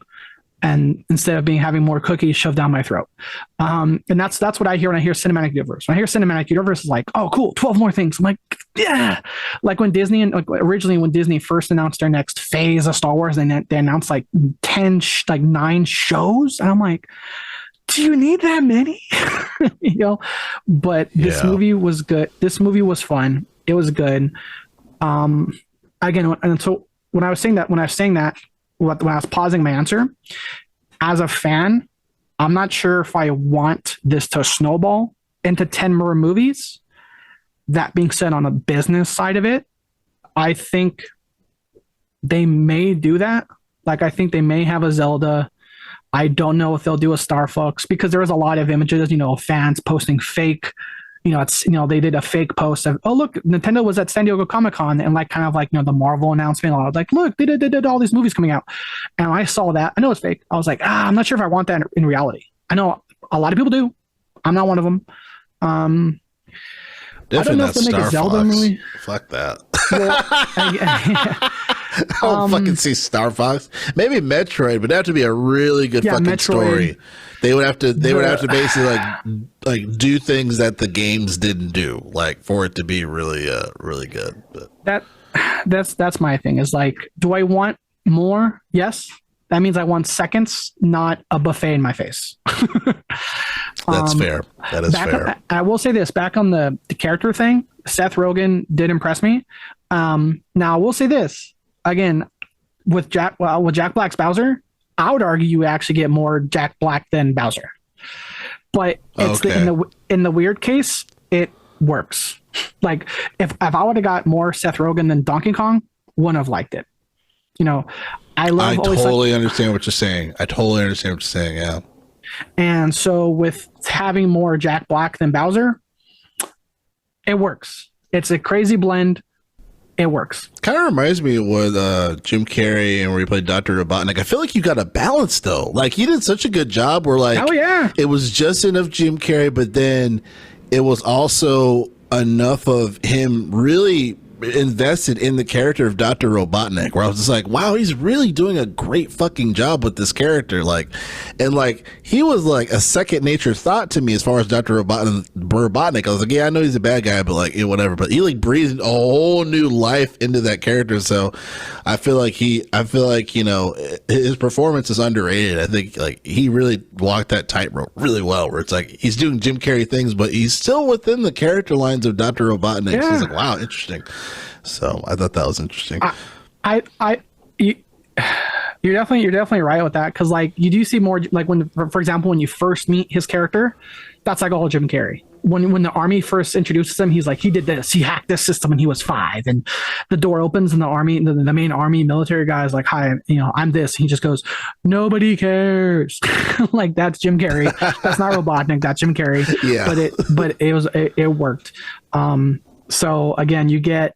And instead of having more cookies shoved down my throat. And that's what I hear when I hear cinematic universe. When I hear cinematic universe, it's like, oh, cool, 12 more things. I'm like, yeah. Like when Disney, originally when Disney first announced their next phase of Star Wars, they announced like 9 shows. And I'm like, do you need that many? But this movie was good. This movie was fun. It was good. Again, and so when I was saying that, when I was pausing my answer, as a fan, I'm not sure if I want this to snowball into 10 more movies. That being said, on the business side of it, I think they may do that. Like, I think they may have a Zelda. I don't know if they'll do a Star Fox, because there was a lot of images, fans posting fake, they did a fake post of, oh, look, Nintendo was at San Diego Comic-Con, and the Marvel announcement, I was like, look, they did all these movies coming out. And I saw that. I know it's fake. I was like, I'm not sure if I want that in reality. I know a lot of people do. I'm not one of them. I don't know if they make a Zelda movie. Fuck that. I don't fucking see Star Fox. Maybe Metroid, but it'd have to be a really good fucking story. They would have to basically like do things that the games didn't do, like, for it to be really really good. But that's my thing, is like, do I want more? Yes. That means I want seconds, not a buffet in my face. That's fair. That is fair. I will say this, back on the character thing, Seth Rogen did impress me. Now I will say this again, with Jack Black's Bowser, I would argue you actually get more Jack Black than Bowser. But it's in the weird case, it works. Like, if I would have got more Seth Rogen than Donkey Kong, wouldn't have liked it. I totally understand what you're saying. Yeah. And so with having more Jack Black than Bowser, it works. It's a crazy blend. It works. Kind of reminds me with Jim Carrey and where he played Dr. Robotnik. I feel like you got a balance though. Like, he did such a good job where, like, oh yeah, it was just enough Jim Carrey, but then it was also enough of him really invested in the character of Dr. Robotnik, where I was just like, wow, he's really doing a great fucking job with this character. Like, and like, he was like a second nature thought to me as far as Dr. Robotnik. I was like, yeah, I know he's a bad guy, but like, whatever. But he like breathed a whole new life into that character. So I feel like his performance is underrated. I think like he really walked that tightrope really well, where it's like he's doing Jim Carrey things, but he's still within the character lines of Dr. Robotnik. Yeah. So it's like, wow, interesting. So I thought that was interesting. You're definitely right with that, because like you do see more, like when, for example, when you first meet his character, that's like all Jim Carrey. When the army first introduces him, he's like, he did this, he hacked this system when he was 5, and the door opens and the army, the main army military guy is like, hi, I'm this. And he just goes, nobody cares. Like, that's Jim Carrey. That's not Robotnik. That's Jim Carrey. Yeah. But it worked. So again, you get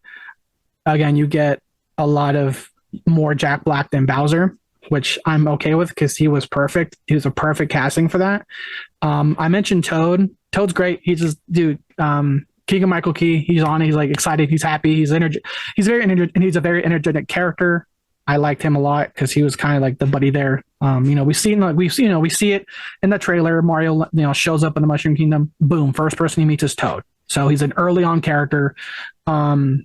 again, you get a lot of more Jack Black than Bowser, which I'm okay with because he was perfect. He was a perfect casting for that. I mentioned Toad. Toad's great. He's just dude. Keegan Michael Key. He's on. He's like excited. He's happy. He's He's very energetic, and he's a very energetic character. I liked him a lot because he was kind of like the buddy there. We see it in the trailer. Mario, shows up in the Mushroom Kingdom. Boom, first person he meets is Toad. So he's an early on character, and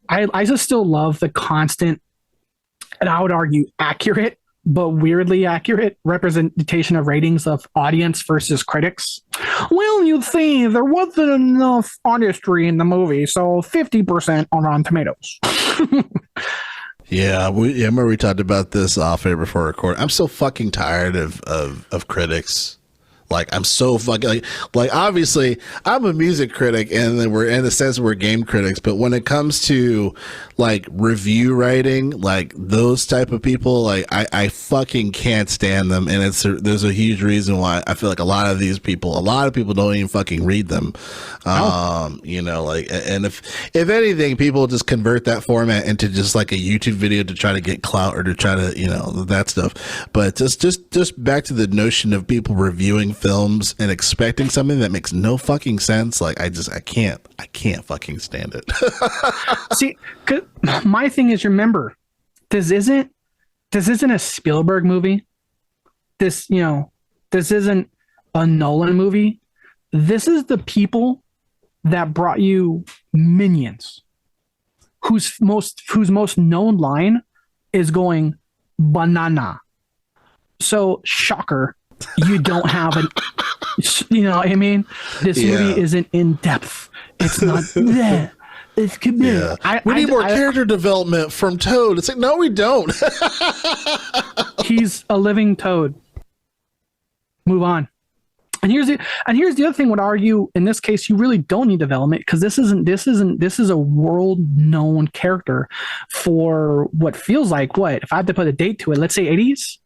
I just still love the constant, and I would argue accurate, but weirdly accurate representation of ratings of audience versus critics. Well, you see, there wasn't enough artistry in the movie, so 50% on Rotten Tomatoes. Yeah, I remember we talked about this off air before recording. I'm so fucking tired of critics. Like, I'm so fucking like obviously I'm a music critic, and then we're in the sense we're game critics, but when it comes to like review writing, like those type of people, like I fucking can't stand them. And there's a huge reason why I feel like a lot of people don't even fucking read them. And if anything, people just convert that format into just like a YouTube video to try to get clout or to try to, that stuff. But just back to the notion of people reviewing films and expecting something that makes no fucking sense. Like I can't fucking stand it. See, 'cause my thing is, remember, this isn't a Spielberg movie. This isn't a Nolan movie. This is the people that brought you Minions, whose most known line is going banana. So shocker, you don't have an, you know what I mean? This movie isn't in depth. It's not there. It's committed. Yeah. We need more character development from Toad. It's like, no, we don't. He's a living Toad. Move on. And here's the other thing. I would argue in this case, you really don't need development because this is a world known character for what feels like what, if I had to put a date to it, let's say 80s.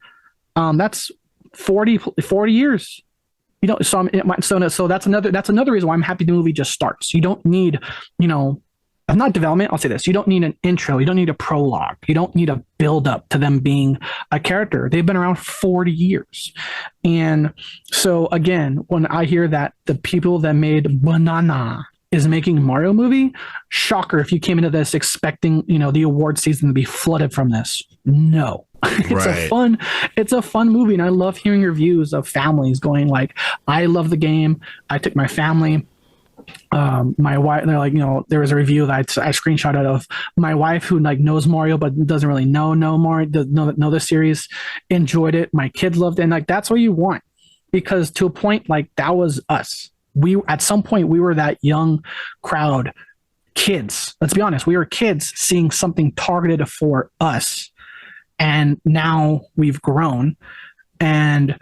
That's 40 years. So that's another reason why I'm happy the movie just starts. You don't need, not development. I'll say this. You don't need an intro. You don't need a prologue. You don't need a build up to them being a character. They've been around 40 years. And so again, when I hear that the people that made Banana is making a Mario movie, shocker if you came into this expecting, the award season to be flooded from this. No. It's a fun movie, and I love hearing reviews of families going like, I love the game. I took my family. My wife, they're like, there was a review that I screenshotted of my wife who like knows Mario but doesn't really know Mario, doesn't know the series, enjoyed it. My kids loved it, and like that's what you want, because to a point, like that was us. At some point we were that young crowd, kids. Let's be honest, we were kids seeing something targeted for us. And now we've grown, and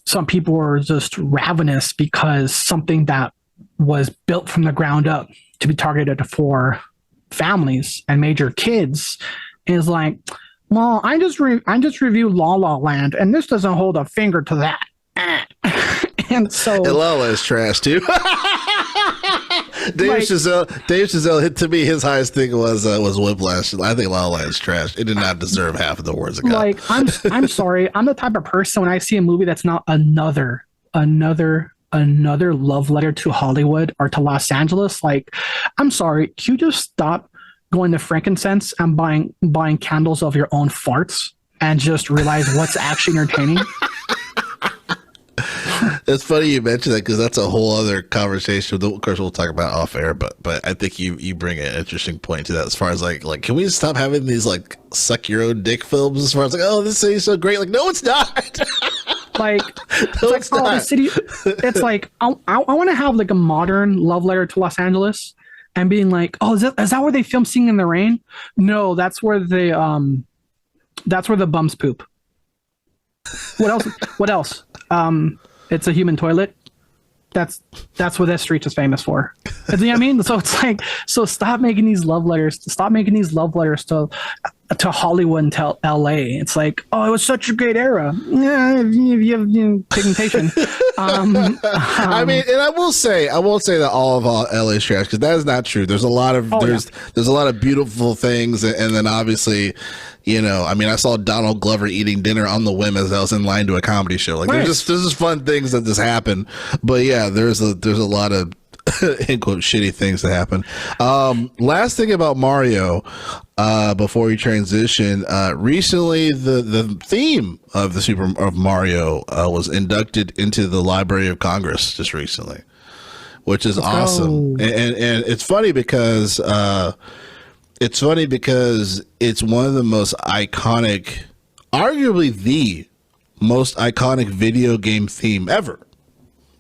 some people are just ravenous because something that was built from the ground up to be targeted for families and major kids is like, well, I just reviewed La La Land, and this doesn't hold a finger to that. And so La La is trash too. Dave Chazelle, to me, his highest thing was Whiplash. I think La La Land is trash. It did not deserve half of the words it got. Like, I'm sorry. I'm the type of person when I see a movie that's not another love letter to Hollywood or to Los Angeles. Like, I'm sorry. Can you just stop going to frankincense and buying candles of your own farts and just realize what's actually entertaining? It's funny you mentioned that because that's a whole other conversation. Of course, we'll talk about off air, but I think you bring an interesting point to that as far as like can we stop having these like suck your own dick films as far as like, oh, this city's so great. Like, no, it's not. Like, it's like, oh, the city. It's like I want to have like a modern love letter to Los Angeles, and being like, oh, is that where they film Singing in the Rain? No, that's where the bums poop. What else? It's a human toilet. That's what that street is famous for. You know what I mean? So it's like, so stop making these love letters. Stop making these love letters to to Hollywood and to LA. It's like, oh, it was such a great era. Yeah, you have pigmentation. I mean, and I won't say that all of LA is trash, because that is not true. There's a lot of there's a lot of beautiful things, and then obviously, you know, I mean, I saw Donald Glover eating dinner on the whim as I was in line to a comedy show. Like, there's just fun things that just happen. But yeah, there's a lot of in quote shitty things that happen. Last thing about Mario, before we transition, recently the theme of the of Mario was inducted into the Library of Congress just recently, which is awesome. And it's funny because it's one of the most iconic, arguably the most iconic video game theme ever.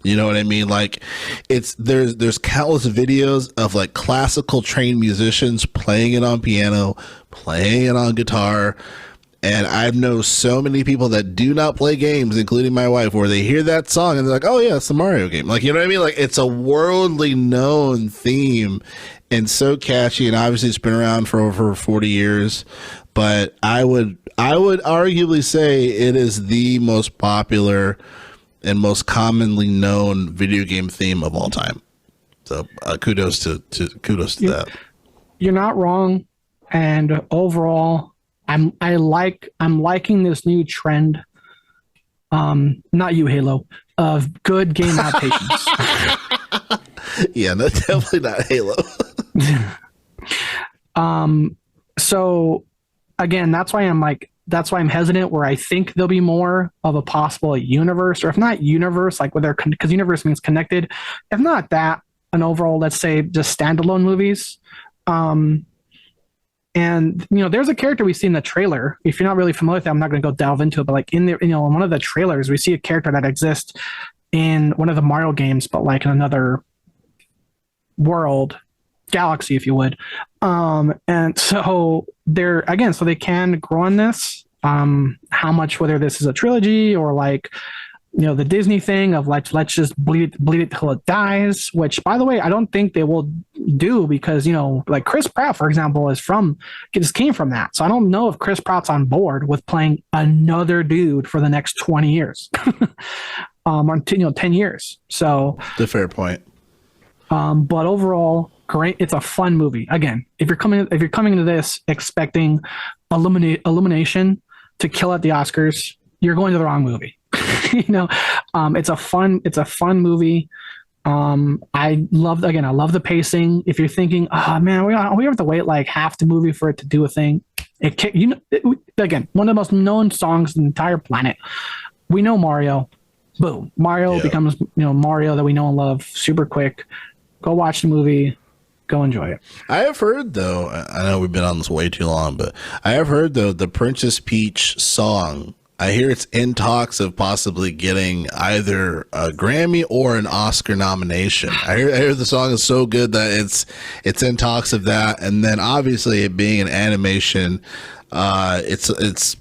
You know what I mean? Like, there's countless videos of like classical trained musicians playing it on piano, playing it on guitar. And I've known so many people that do not play games, including my wife, where they hear that song and they're like, oh yeah, it's the Mario game. Like, you know what I mean? Like, it's a worldly known theme and so catchy. And obviously it's been around for over 40 years, but I would arguably say it is the most popular and most commonly known video game theme of all time. So kudos to that. You're not wrong, and overall, I'm liking this new trend. Not you, Halo, of good game adaptations. Yeah, no, definitely not Halo. So again, that's why I'm hesitant, where I think there'll be more of a possible universe, or if not universe, like whether, because universe means connected, if not that, an overall, let's say, just standalone movies. And you know, there's a character we see in the trailer. If you're not really familiar with it, I'm not going to go delve into it, but like in the, you know, in one of the trailers, we see a character that exists in one of the Mario games, but like in another world, galaxy, if you would. And so so they can grow on this. How much, whether this is a trilogy or like, you know, the Disney thing of like, let's just bleed it till it dies, which, by the way, I don't think they will do, because, you know, like Chris Pratt, for example, just came from that. So I don't know if Chris Pratt's on board with playing another dude for the next 20 years, on 10 years. So the fair point. But overall, great. It's a fun movie. Again, if you're coming into this expecting Illumination to kill at the Oscars, you're going to the wrong movie. You know, it's a fun movie. I love the pacing. If you're thinking, oh man, we have to wait like half the movie for it to do a thing, again, one of the most known songs on the entire planet. We know Mario. Boom. Mario becomes, you know, Mario that we know and love super quick. Go watch the movie. Go enjoy it. I have heard, though, I know we've been on this way too long, but I have heard, though, the Princess Peach song, I hear it's in talks of possibly getting either a Grammy or an Oscar nomination. I hear the song is so good that it's in talks of that. And then obviously it being an animation, it's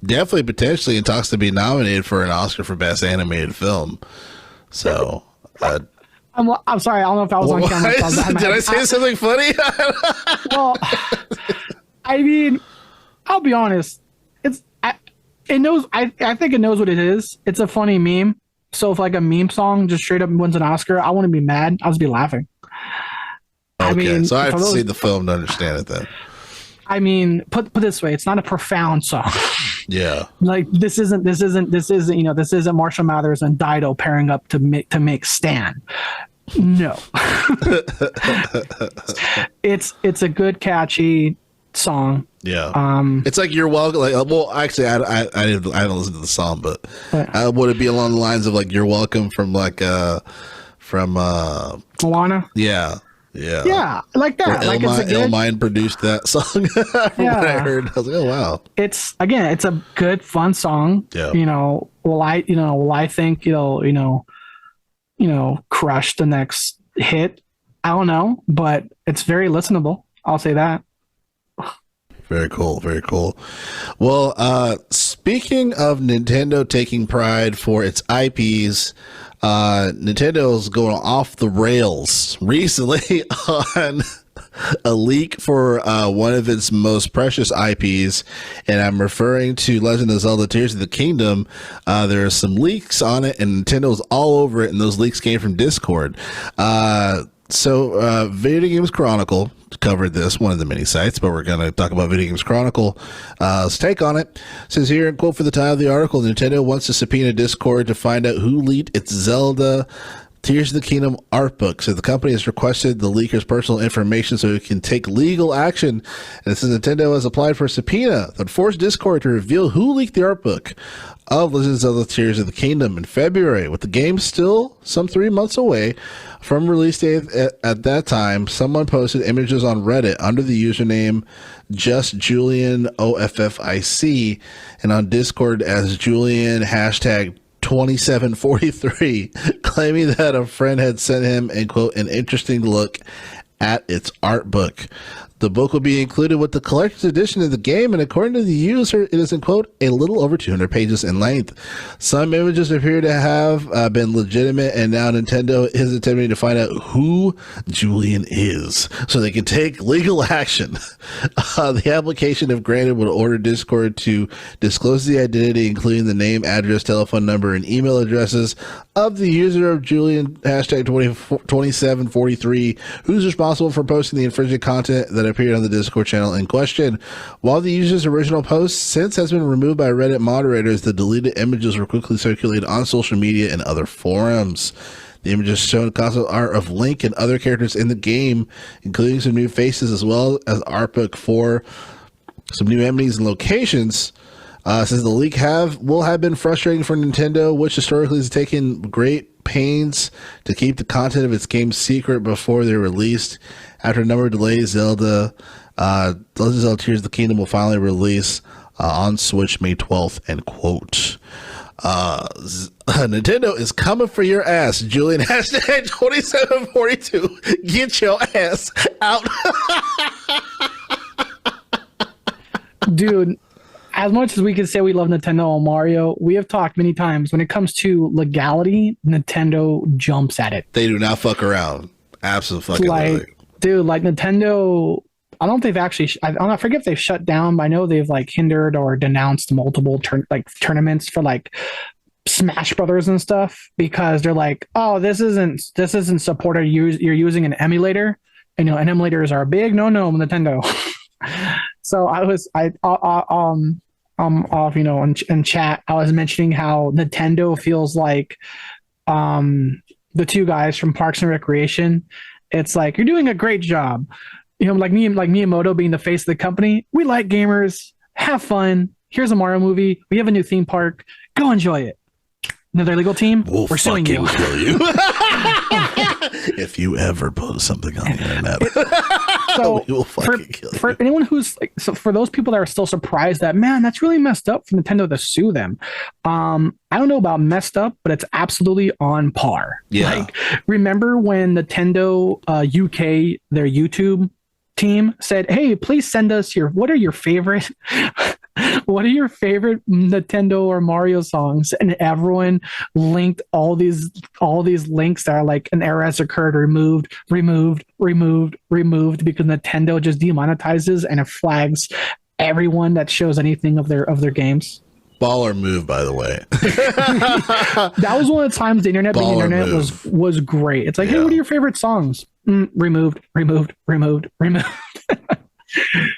definitely potentially in talks to be nominated for an Oscar for Best Animated Film. So I'm sorry, I don't know if I was on camera. Did I say something funny? Well, I mean, I'll be honest. It knows. I think it knows what it is. It's a funny meme. So if like a meme song just straight up wins an Oscar, I wouldn't be mad. I'll just be laughing. Okay, I mean, so I have to see the film to understand it then. I mean, put this way, it's not a profound song. Yeah. Like this isn't you know, this isn't Marshall Mathers and Dido pairing up to make Stan. No. It's a good, catchy song. Yeah. It's like You're Welcome. Like, well, actually, I haven't listened to the song, but would it be along the lines of like You're Welcome from like from Moana? Yeah. Yeah, like that. Like Illmind produced that song. From what I heard, I was like, oh wow. It's a good, fun song. Yeah. You know, will I think crush the next hit? I don't know, but it's very listenable. I'll say that. Very cool. Very cool. Well, speaking of Nintendo taking pride for its IPs, Nintendo's going off the rails recently on a leak for one of its most precious IPs, and I'm referring to Legend of Zelda Tears of the Kingdom. There are some leaks on it, and Nintendo's all over it, and those leaks came from Discord. So Video Games Chronicle covered this, one of the many sites, but we're going to talk about Video Games Chronicle. Take on it. Says here, in quote for the title of the article, Nintendo wants to subpoena Discord to find out who leaked its Zelda Tears of the Kingdom Artbook. So the company has requested the leaker's personal information so it can take legal action. And it says Nintendo has applied for a subpoena that would force Discord to reveal who leaked the artbook of Legend of Zelda Tears of the Kingdom in February. With the game still some 3 months away from release date at that time, someone posted images on Reddit under the username JustJulianOFFIC and on Discord as Julian hashtag 2743, claiming that a friend had sent him a quote an interesting look at its art book. The book will be included with the collector's edition of the game, and according to the user, it is, in quote, a little over 200 pages in length. Some images appear to have been legitimate, and now Nintendo is attempting to find out who Julian is so they can take legal action. The application, if granted, would order Discord to disclose the identity, including the name, address, telephone number, and email addresses of the user of Julian hashtag 2743, who's responsible for posting the infringing content that appeared on the Discord channel in question. While the user's original post since has been removed by Reddit moderators, the deleted images were quickly circulated on social media and other forums. The images show concept art of Link and other characters in the game, including some new faces as well as artbook for some new enemies and locations. Says the leak will have been frustrating for Nintendo, which historically has taken great pains to keep the content of its games secret before they're released. After a number of delays, Zelda Legend of Zelda Tears of the Kingdom will finally release on Switch May 12th, end quote. Nintendo is coming for your ass, Julian hashtag 2742. Get your ass out. Dude, as much as we can say we love Nintendo and Mario, we have talked many times when it comes to legality, Nintendo jumps at it. They do not fuck around. Absolutely. Like, dude, like Nintendo, I don't know if they've actually, I forget if they've shut down, but I know they've like hindered or denounced multiple tournaments for like Smash Brothers and stuff because they're like, oh, this isn't supported. You're using an emulator, and and emulators are a big no Nintendo. So in chat, I was mentioning how Nintendo feels like the two guys from Parks and Recreation. It's like, you're doing a great job. Like Miyamoto being the face of the company. We like gamers. Have fun. Here's a Mario movie. We have a new theme park. Go enjoy it. Another legal team. We're suing you. Kill you. If you ever post something on the internet, so we will fucking kill you. For anyone who's like, so for those people that are still surprised that, man, that's really messed up for Nintendo to sue them. I don't know about messed up, but it's absolutely on par. Yeah. Like, remember when Nintendo UK, their YouTube team said, hey, please send us what are your favorite Nintendo or Mario songs, and everyone linked all these links that are like an error has occurred, removed because Nintendo just demonetizes and it flags everyone that shows anything of their games. Baller move, by the way. That was one of the times the internet being internet was great. It's like, hey, what are your favorite songs? Removed.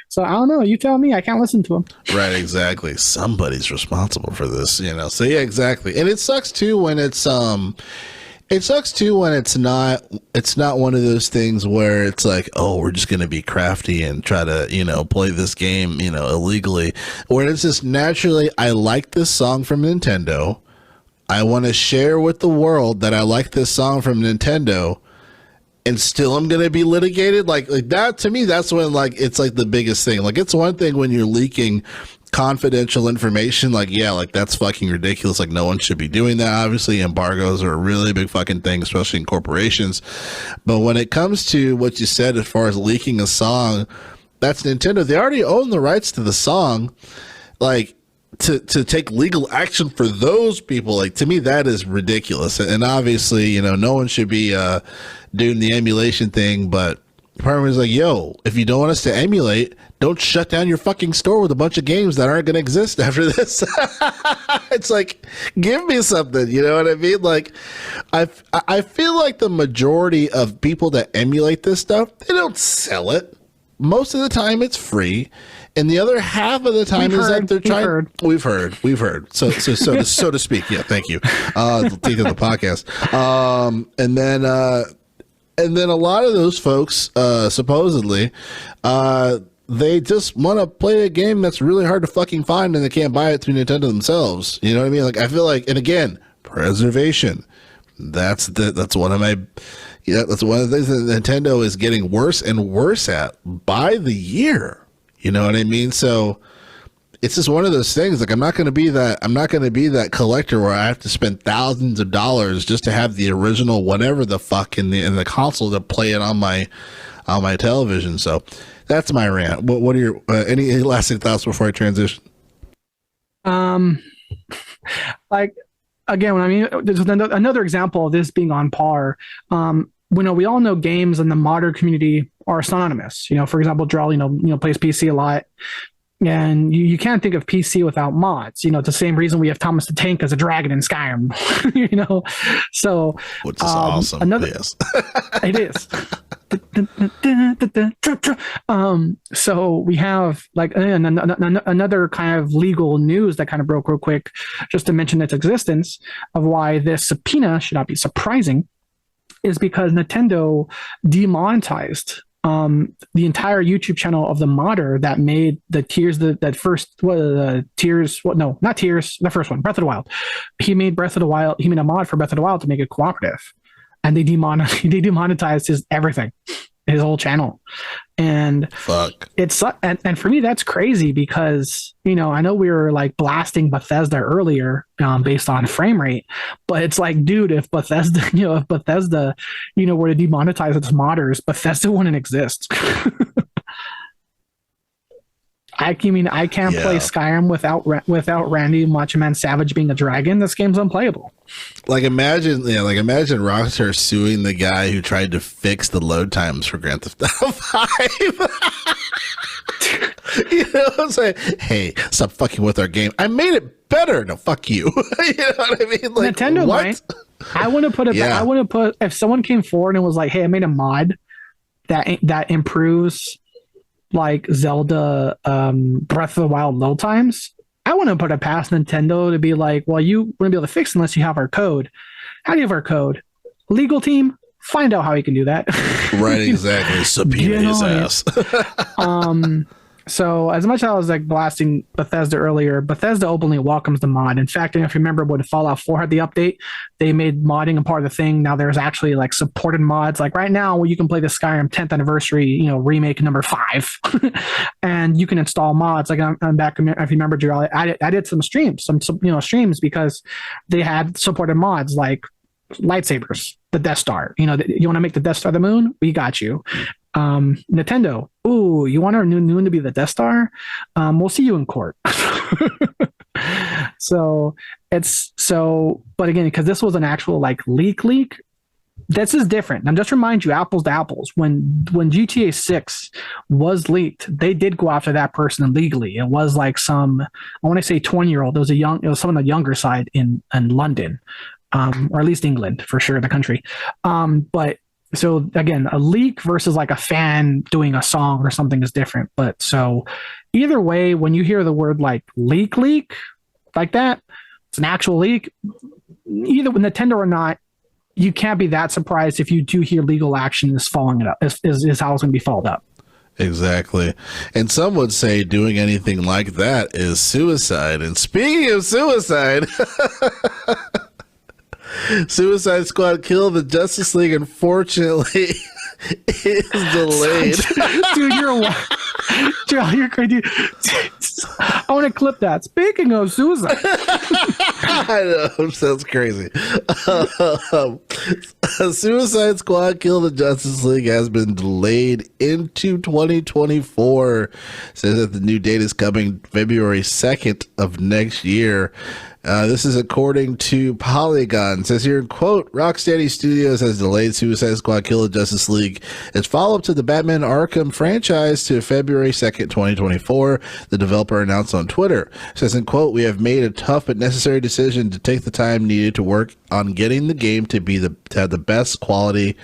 So I don't know. You tell me. I can't listen to them. Right, exactly. Somebody's responsible for this, So yeah, exactly. And it sucks too when it's not one of those things where it's like, oh, we're just gonna be crafty and try to, play this game, illegally. Where it's just naturally, I like this song from Nintendo. I want to share with the world that I like this song from Nintendo. And still I'm going to be litigated like that. To me, that's when it's like the biggest thing. Like, it's one thing when you're leaking confidential information. That's fucking ridiculous. Like, no one should be doing that. Obviously, embargoes are a really big fucking thing, especially in corporations. But when it comes to what you said, as far as leaking a song, that's Nintendo. They already own the rights to the song. Like, to take legal action for those people, like, to me, that is ridiculous. And obviously, no one should be doing the emulation thing, but department is like, yo, if you don't want us to emulate, don't shut down your fucking store with a bunch of games that aren't going to exist after this. It's like, give me something. You know what I mean? Like, I feel like the majority of people that emulate this stuff, they don't sell it. Most of the time it's free. And the other half of the time that they're trying. We've heard. So to speak. Yeah, thank you. The teeth of the podcast. And then a lot of those folks, supposedly, they just want to play a game that's really hard to fucking find, and they can't buy it through Nintendo themselves. You know what I mean? Like, I feel like, and again, preservation. That's one of my. Yeah, that's one of the things that Nintendo is getting worse and worse at by the year. You know what I mean? So it's just one of those things. Like, I'm not going to be that collector where I have to spend thousands of dollars just to have the original whatever the fuck in the console to play it on my television. So that's my rant. What are your any lasting thoughts before I transition? Like, again, when I mean, there's another example of this being on par. We all know games in the modder community are synonymous. You know, for example, Drell, plays PC a lot. And you can't think of PC without mods. You know, it's the same reason we have Thomas the Tank as a dragon in Skyrim. So which is awesome. Yes. It is. So we have like another kind of legal news that kind of broke real quick, just to mention its existence of why this subpoena should not be surprising, is because Nintendo demonetized the entire YouTube channel of the modder that made the Tears, the first one, Breath of the Wild. He made a mod for Breath of the Wild to make it cooperative, and they demonetized his whole channel. And fuck, and for me that's crazy, because I know we were like blasting Bethesda earlier based on frame rate, but it's like, dude, if Bethesda were to demonetize its modders, Bethesda wouldn't exist. I can't play Skyrim without Randy Macho Man Savage being a dragon. This game's unplayable. Imagine Rockstar suing the guy who tried to fix the load times for Grand Theft Auto 5. I'm saying, hey, stop fucking with our game. I made it better. No, fuck you. You know what I mean? Like, Nintendo what? Might. I want to put it. Yeah. I want to put, if someone came forward and was like, hey, I made a mod that improves like Zelda Breath of the Wild load times, I want to put it past Nintendo to be like, well, you wouldn't be able to fix it unless you have our code. How do you have our code? Legal team, find out how you can do that. Right, exactly. Subpoena his ass. So as much as I was like blasting Bethesda earlier, Bethesda openly welcomes the mod. In fact, if you remember when Fallout 4 had the update, they made modding a part of the thing. Now there's actually like supported mods. Like right now, you can play the Skyrim 10th anniversary, remake number 5, and you can install mods. Like I'm back, if you remember, Gerald, I did some streams, streams because they had supported mods like lightsabers, the Death Star. You want to make the Death Star the moon? We got you. Nintendo, ooh, you want our new moon to be the Death Star? We'll see you in court. But again, because this was an actual like leak, this is different. And just remind you, apples to apples, when GTA 6 was leaked, they did go after that person legally. It was like I want to say 20-year-old. It was some on the younger side in London, or at least England for sure, the country. But so again, a leak versus like a fan doing a song or something is different. But so either way, when you hear the word like leak like that, it's an actual leak. Either with Nintendo or not, you can't be that surprised if you do hear legal action is following it up, is how it's going to be followed up. Exactly. And some would say doing anything like that is suicide. And speaking of suicide, Suicide Squad Kill the Justice League, unfortunately, is delayed. Dude, you're crazy. I want to clip that. Speaking of suicide. I know, sounds crazy. Suicide Squad Kill the Justice League has been delayed into 2024. Says that the new date is coming February 2nd of next year. This is according to Polygon. It says here, quote, Rocksteady Studios has delayed Suicide Squad Kill the Justice League, its follow-up to the Batman Arkham franchise, to February 2nd, 2024, the developer announced on Twitter. It says, in quote, we have made a tough but necessary decision to take the time needed to work on getting the game to have the best quality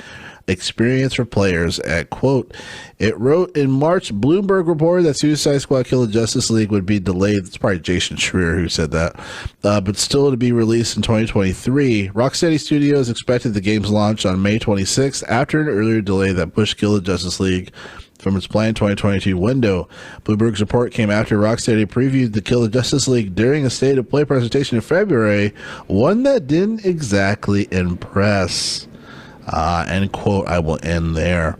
experience for players. At quote, it wrote in March, Bloomberg reported that Suicide Squad Kill the Justice League would be delayed. It's probably Jason Schreier who said that, but still to be released in 2023. Rocksteady Studios expected the game's launch on May 26th after an earlier delay that pushed Kill the Justice League from its planned 2022 window. Bloomberg's report came after Rocksteady previewed the Kill the Justice League during a State of Play presentation in February, one that didn't exactly impress. End quote. I will end there.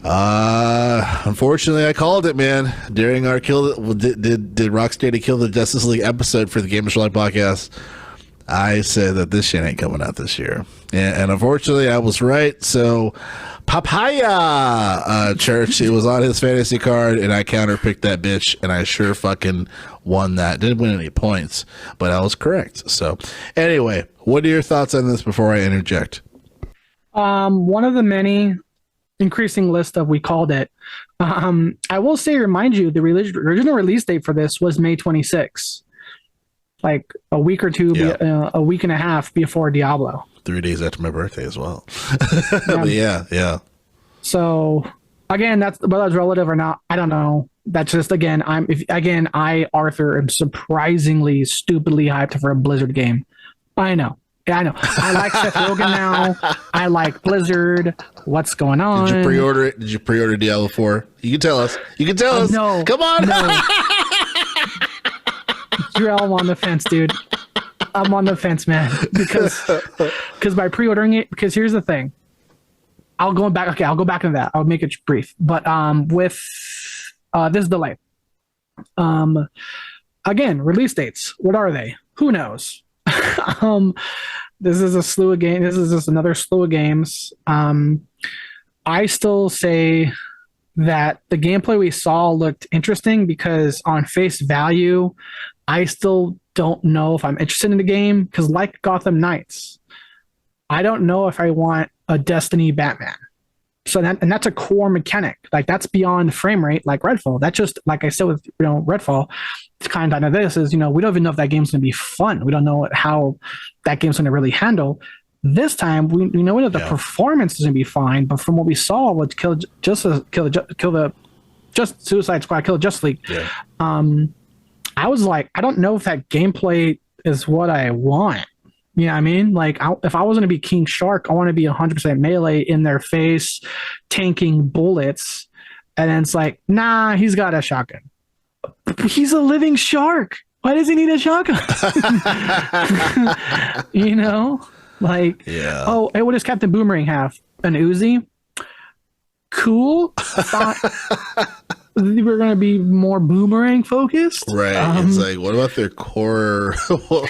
Unfortunately, I called it, man. During our did Rocksteady Kill the Justice League episode for the Gamers Live podcast, I said that this shit ain't coming out this year, and unfortunately, I was right. So, Papaya Church, it was on his fantasy card, and I counterpicked that bitch, and I sure fucking won that. Didn't win any points, but I was correct. So, anyway, what are your thoughts on this before I interject? One of the many increasing list of we called it. I will say, remind you, the original release date for this was May 26th, like a week or two, a week and a half before Diablo. 3 days after my birthday as well. But yeah. So again, that's whether that's relative or not, I don't know. That's just Arthur, am surprisingly stupidly hyped for a Blizzard game. I know. I like Seth Rogen now. I like Blizzard. What's going on? Did you pre-order it? Did you pre-order Diablo 4? You can tell us. No. Come on. No. I'm on the fence, dude. I'm on the fence, man. Because by pre-ordering it, because here's the thing. I'll go back into that. I'll make it brief. But with this delay. Again, release dates. What are they? Who knows? This is a slew of games. This is just another slew of games. I still say that the gameplay we saw looked interesting because on face value, I still don't know if I'm interested in the game because, like Gotham Knights, I don't know if I want a Destiny Batman. So that's a core mechanic. Like that's beyond frame rate, like Redfall. That's just like I said with Redfall. It's kind of this is we don't even know if that game's going to be fun. We don't know how that game's going to really handle. This time we know that the performance is going to be fine, but from what we saw with Suicide Squad, Kill the Justice League, I was like, I don't know if that gameplay is what I want. You know what I mean? Like, if I was going to be King Shark, I want to be 100% melee in their face, tanking bullets. And then it's like, nah, he's got a shotgun. He's a living shark. Why does he need a shotgun? Oh, hey, what does Captain Boomerang have? An Uzi? Cool. We were going to be more Boomerang focused. Right. It's like, what about their core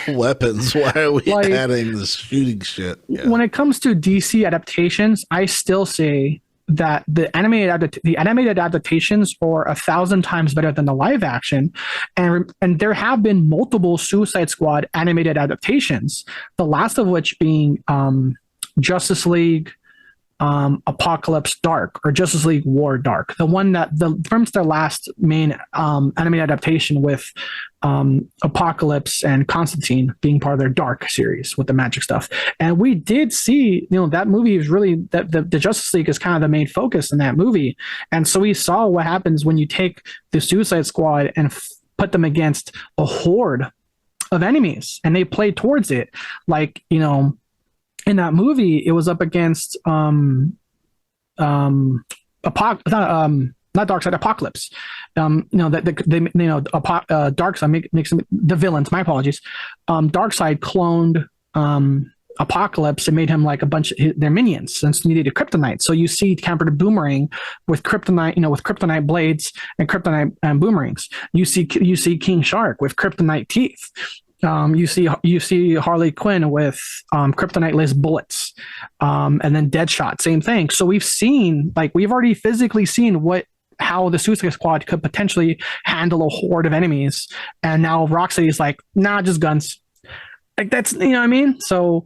weapons? Why are we adding the shooting shit? Yeah. When it comes to DC adaptations, I still say that the animated adaptations are 1,000 times better than the live action, and there have been multiple Suicide Squad animated adaptations. The last of which being Justice League Apocalypse Dark or Justice League War Dark, the one that from their last main animated adaptation with Apocalypse and Constantine being part of their Dark series with the magic stuff. And we did see, that movie is really that the Justice League is kind of the main focus in that movie. And so we saw what happens when you take the Suicide Squad and put them against a horde of enemies and they play towards it. Like, in that movie, it was up against not Darkseid, Apocalypse. Darkseid makes them the villains. My apologies. Darkseid cloned Apocalypse and made him like a bunch of their minions since he needed a kryptonite. So you see Captain Boomerang with kryptonite, with kryptonite blades and kryptonite boomerangs. You see King Shark with kryptonite teeth. You see Harley Quinn with kryptonite-less bullets, and then Deadshot, same thing. So we've already physically seen how the Suicide Squad could potentially handle a horde of enemies, and now Rocksteady's like, nah, just guns. Like that's what I mean. So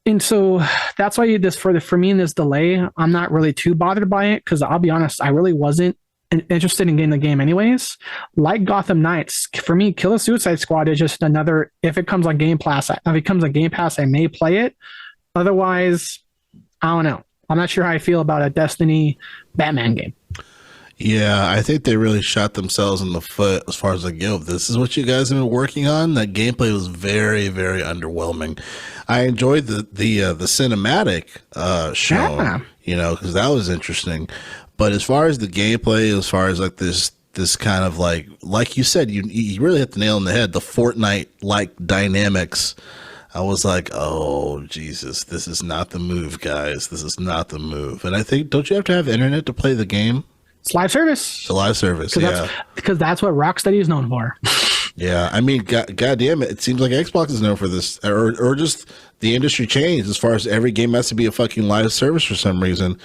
that's why this for me in this delay, I'm not really too bothered by it because I'll be honest, I really wasn't interested in getting the game anyways. Like Gotham Knights, for me, Kill the Suicide Squad is just another. If it comes on Game Pass, if it comes on Game Pass, I may play it. Otherwise, I don't know. I'm not sure how I feel about a Destiny Batman game. Yeah, I think they really shot themselves in the foot as far as like, yo, this is what you guys have been working on. That gameplay was very, very underwhelming. I enjoyed the cinematic show, because that was interesting. But as far as the gameplay, as far as like this kind of like you said, you really hit the nail on the head. The Fortnite like dynamics. I was like, oh Jesus, this is not the move, guys. This is not the move. And I think, don't you have to have internet to play the game? It's live service. It's a live service, yeah. Because that's what Rocksteady is known for. Yeah, I mean, God damn it. It seems like Xbox is known for this, or just the industry changed as far as every game has to be a fucking live service for some reason.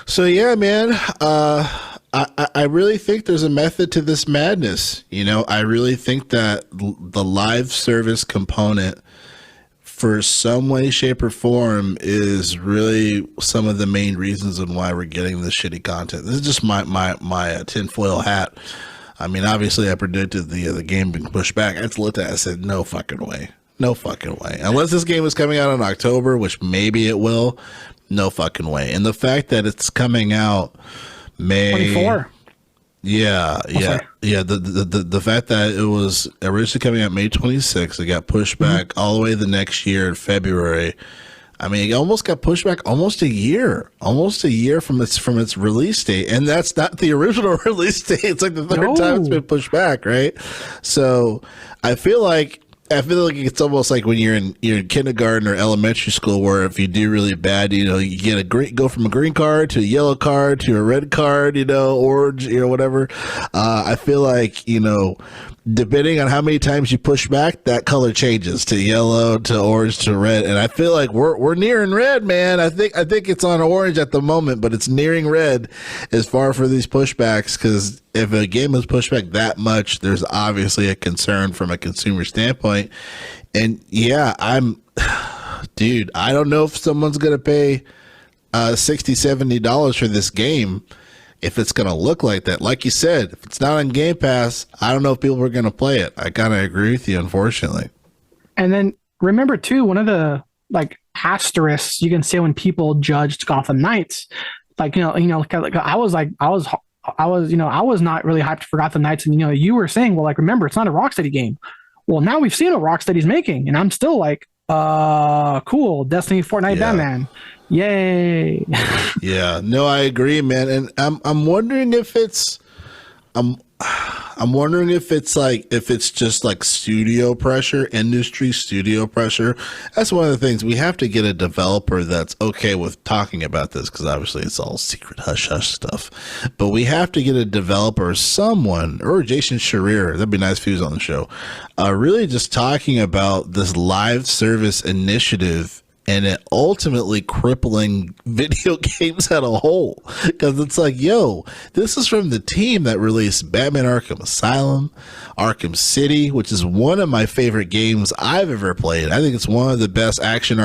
So yeah, man, I really think there's a method to this madness. I really think that the live service component, for some way, shape, or form, is really some of the main reasons on why we're getting this shitty content. This is just my tinfoil hat. I mean, obviously, I predicted the game being pushed back. I just looked at it and said, no fucking way. No fucking way. Unless this game is coming out in October, which maybe it will, no fucking way. And the fact that it's coming out May 24. Yeah. The fact that it was originally coming out May 26th, it got pushed back all the way the next year in February. I mean, it almost got pushed back almost a year from its release date, and that's not the original release date. It's like the third time it's been pushed back, right? So I feel like it's almost like when you're in kindergarten or elementary school, where if you do really bad, you get go from a green card to a yellow card to a red card, orange, whatever. I feel like, depending on how many times you push back, that color changes to yellow, to orange, to red. And I feel like we're nearing red, man. I think it's on orange at the moment, but it's nearing red as far for these pushbacks, because if a game is pushed back that much, there's obviously a concern from a consumer standpoint. And yeah, dude, I don't know if someone's going to pay $60, $70 for this game if it's going to look like that. Like you said, if it's not on Game Pass, I don't know if people are going to play it. I kind of agree with you, unfortunately. And then remember too, one of the asterisks you can say when people judged Gotham Knights, I was not really hyped for Gotham Knights, and you were saying, well, remember, it's not a Rocksteady game. Well, now we've seen what Rocksteady's making, and I'm still like, cool, Destiny, Fortnite, Batman, yay. Yeah, no, I agree, man, and I'm wondering if it's if it's just like studio pressure, industry studio pressure. That's one of the things. We have to get a developer that's okay with talking about this, because obviously it's all secret hush hush stuff. But we have to get a developer, someone, or Jason Schreier, that'd be nice if he was on the show, really just talking about this live service initiative and it ultimately crippling video games as a whole. Because it's like, yo, this is from the team that released Batman Arkham Asylum, Arkham City, which is one of my favorite games I've ever played. I think it's one of the best action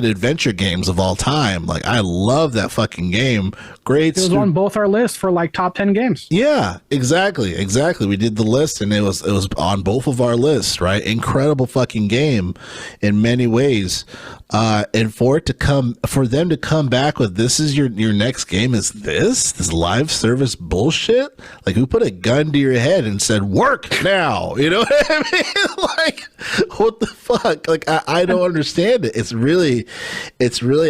adventure games of all time. Like, I love that fucking game. Great. It was on both our lists for top 10 games. Yeah, exactly. We did the list, and it was on both of our lists, right? Incredible fucking game in many ways. And for them to come back with, this is your next game, is this live service bullshit? Like, who put a gun to your head and said, work now? You know what I mean? Like, what the fuck? Like, I don't understand it. It's really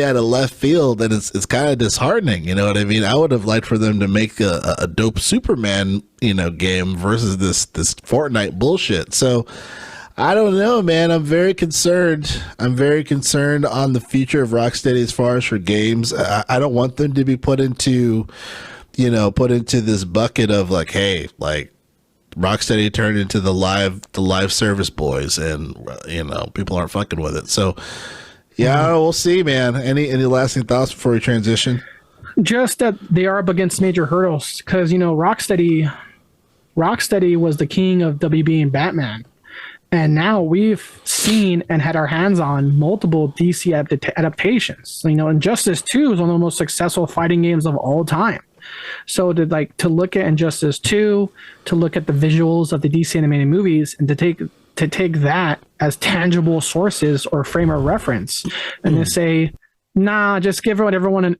out of left field, and it's kind of disheartening. You know what I mean? I would have liked for them to make a dope Superman, game versus this Fortnite bullshit. So, I don't know, man. I'm very concerned. On the future of Rocksteady as far as for games. I don't want them to be put into this bucket of like, hey, like, Rocksteady turned into the live service boys, and people aren't fucking with it. So yeah, we'll see, man. Any lasting thoughts before we transition? Just that they are up against major hurdles, because Rocksteady Rocksteady was the king of WB and Batman. And now we've seen and had our hands on multiple DC adaptations. You know, Injustice 2 is one of the most successful fighting games of all time. So to look at Injustice 2, to look at the visuals of the DC animated movies, and to take that as tangible sources or frame of reference, and to say, nah, just give everyone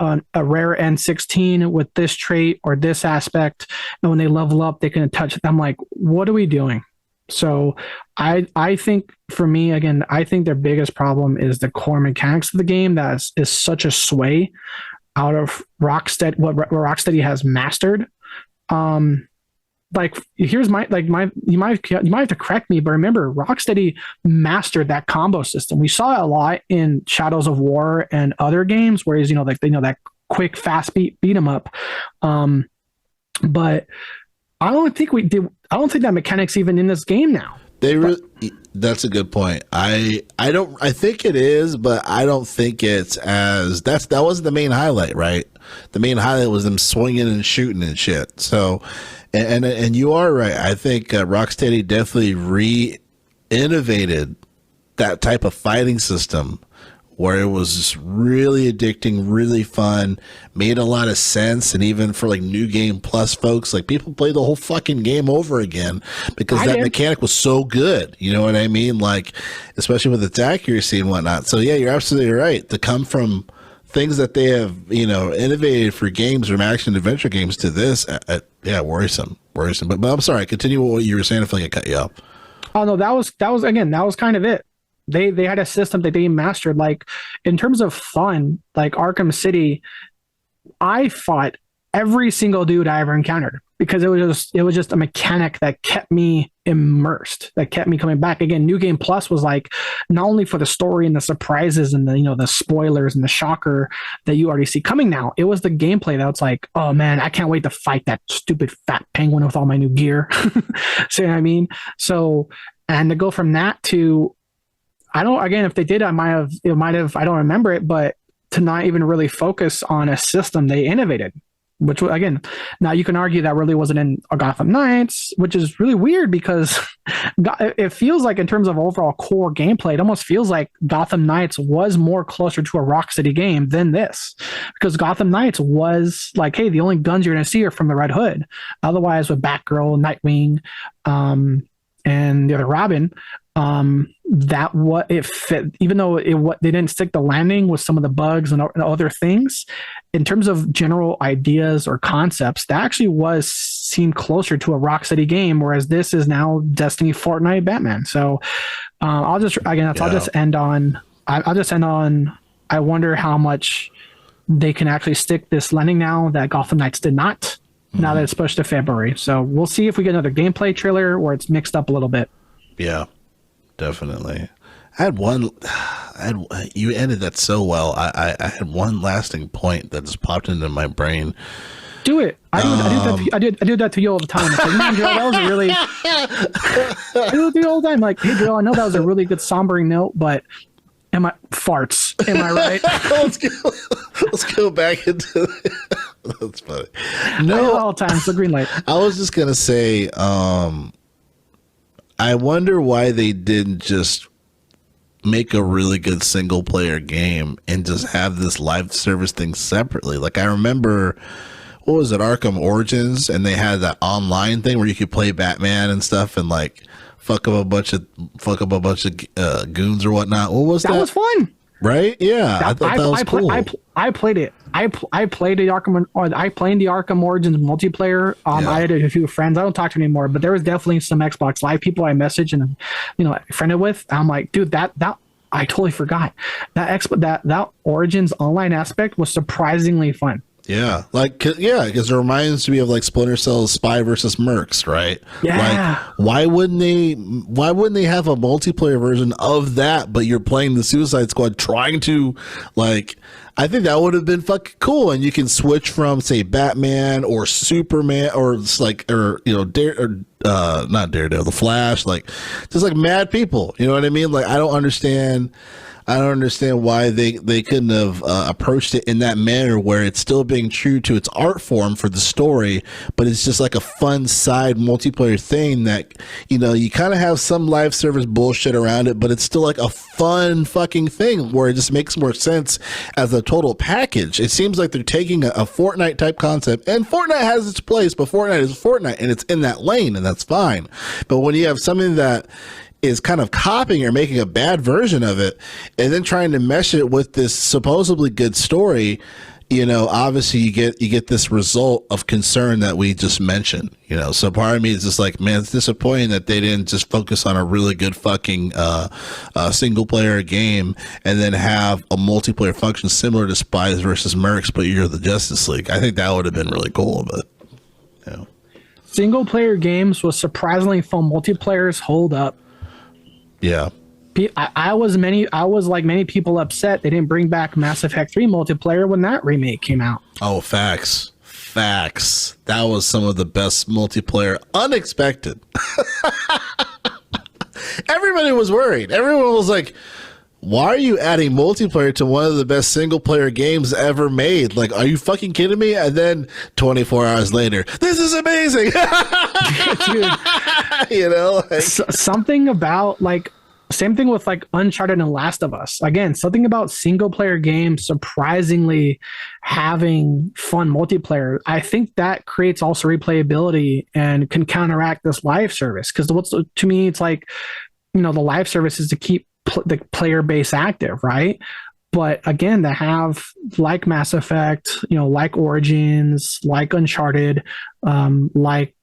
a rare N16 with this trait or this aspect, and when they level up, they can touch it. I'm like, what are we doing? So I think, for me, again, I think their biggest problem is the core mechanics of the game that is such a sway out of Rocksteady, what Rocksteady has mastered. Here's you might have to correct me, but remember, Rocksteady mastered that combo system. We saw it a lot in Shadows of War and other games, whereas that quick, fast beat 'em up. But I don't think that mechanic's even in this game now. That's a good point. I think it is, but I don't think it's that wasn't the main highlight, right? The main highlight was them swinging and shooting and shit. So, and you are right. I think Rocksteady definitely re-innovated that type of fighting system, where it was just really addicting, really fun, made a lot of sense. And even for like New Game Plus folks, like, people play the whole fucking game over again because mechanic was so good. You know what I mean? Like, especially with its accuracy and whatnot. So yeah, you're absolutely right. To come from things that they have, innovated for games, from action adventure games, to this, worrisome. But I'm sorry, continue what you were saying. I feel like I cut you off. Oh no, that was kind of it. They had a system that they mastered. Like, in terms of fun, like Arkham City, I fought every single dude I ever encountered because it was just a mechanic that kept me immersed, that kept me coming back. Again, New Game Plus was like, not only for the story and the surprises and the spoilers and the shocker that you already see coming now, it was the gameplay that was like, oh man, I can't wait to fight that stupid fat penguin with all my new gear. See what I mean? So, and to go from that to, if they did, it might have, I don't remember it, but to not even really focus on a system they innovated, which, again, now you can argue that really wasn't in Gotham Knights, which is really weird because it feels like, in terms of overall core gameplay, it almost feels like Gotham Knights was more closer to a Rocksteady game than this, because Gotham Knights was like, hey, the only guns you're going to see are from the Red Hood. Otherwise, with Batgirl, Nightwing, and the other Robin, that what it fit, even though they didn't stick the landing with some of the bugs and other things, in terms of general ideas or concepts, that actually seemed closer to a Rocksteady game, whereas this is now Destiny, Fortnite, Batman. So I'll just end on I wonder how much they can actually stick this landing now that Gotham Knights did not, now that it's pushed to February. So we'll see if we get another gameplay trailer where it's mixed up a little bit. Yeah, definitely. You ended that so well. I had one lasting point that just popped into my brain. Do it. I do that to you all the time. It's like, man, Joe, that was a really. I do it to you all the time. Like, hey, Joe, I know that was a really good sombering note, but farts? Am I right? let's go back into. That's funny. No, all the time. It's a green light. I was just gonna say, I wonder why they didn't just make a really good single player game and just have this live service thing separately. Like, I remember, what was it, Arkham Origins, and they had that online thing where you could play Batman and stuff and like fuck up a bunch of goons or whatnot. What was that? That was fun. Right? Yeah, I thought that was cool. I played it. I played the Arkham Origins multiplayer. I had a few friends. I don't talk to them anymore, but there was definitely some Xbox Live people I messaged and friended with. I'm like, dude, that I totally forgot that Origins online aspect was surprisingly fun. Yeah, because it reminds me of like Splinter Cell's Spy versus Mercs, right? Yeah. Like, why wouldn't they have a multiplayer version of that? But you're playing the Suicide Squad, trying to like. I think that would have been fucking cool, and you can switch from, say, Batman or Superman or not Daredevil, the Flash, like just like mad people. You know what I mean? Like, I don't understand. I don't understand why they couldn't have approached it in that manner where it's still being true to its art form for the story, but it's just like a fun side multiplayer thing that, you know, you kind of have some live service bullshit around it, but it's still like a fun fucking thing where it just makes more sense as a total package. It seems like they're taking a Fortnite type concept, and Fortnite has its place, but Fortnite is Fortnite and it's in that lane, and that's fine. But when you have something that is kind of copying or making a bad version of it and then trying to mesh it with this supposedly good story, you know, obviously you get this result of concern that we just mentioned, you know. So part of me is just like, man, it's disappointing that they didn't just focus on a really good fucking single player game and then have a multiplayer function similar to Spies versus Mercs, but you're the Justice League. I think that would have been really cool, but you know. Single player games with surprisingly fun multiplayers hold up. Yeah. I was like many people upset they didn't bring back Mass Effect 3 multiplayer when that remake came out. Oh, facts. That was some of the best multiplayer. Unexpected. Everybody was worried. Everyone was like, why are you adding multiplayer to one of the best single player games ever made? Like, are you fucking kidding me? And then 24 hours later, this is amazing. Dude, you know, like, something about like, same thing with like Uncharted and Last of Us. Again, something about single player games surprisingly having fun multiplayer. I think that creates also replayability and can counteract this live service. Because to me, it's like, you know, the live service is to keep the player base active, right? But again, to have like Mass Effect, you know, like Origins, like Uncharted, like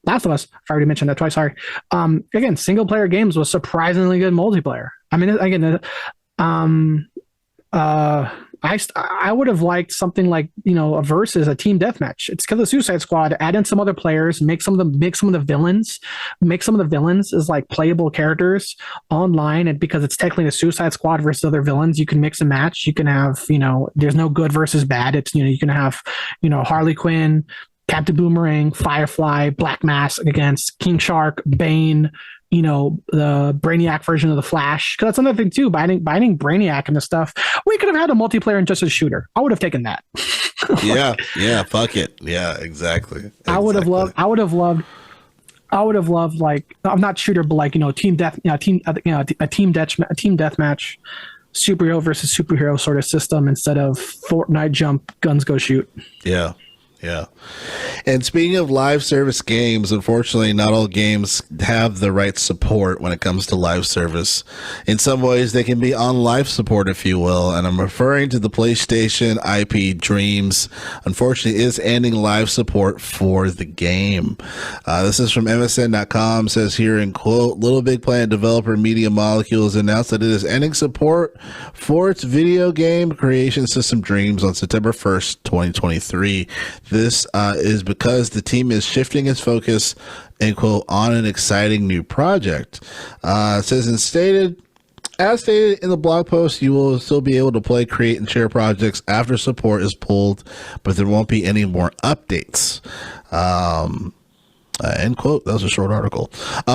Last of Us, I already mentioned that twice, sorry. Again, single player games with surprisingly good multiplayer. I mean, again, I would have liked something like, you know, a versus a team deathmatch. It's because of Suicide Squad. Add in some other players, make some of the villains as like playable characters online, and because it's technically the Suicide Squad versus other villains, you can mix and match. You can have, you know, there's no good versus bad. It's, you know, you can have, you know, Harley Quinn, Captain Boomerang, Firefly, Black Mask against King Shark, Bane, you know, the Brainiac version of the Flash. Because that's another thing too. By adding Brainiac and the stuff, we could have had a multiplayer and just a shooter. I would have taken that. yeah, fuck it. Yeah, exactly. I would have loved like, I'm not shooter, but like, you know, a team deathmatch, superhero versus superhero sort of system instead of Fortnite jump, guns go shoot. Yeah. Yeah. And speaking of live service games, unfortunately, not all games have the right support when it comes to live service. In some ways, they can be on life support, if you will. And I'm referring to the PlayStation IP Dreams, unfortunately, is ending live support for the game. This is from MSN.com, says here in quote, Little Big Planet developer Media Molecules announced that it is ending support for its video game creation system Dreams on September 1st, 2023. This is because the team is shifting its focus, end quote, on an exciting new project. It says, as stated in the blog post, you will still be able to play, create, and share projects after support is pulled, but there won't be any more updates. End quote. That was a short article. So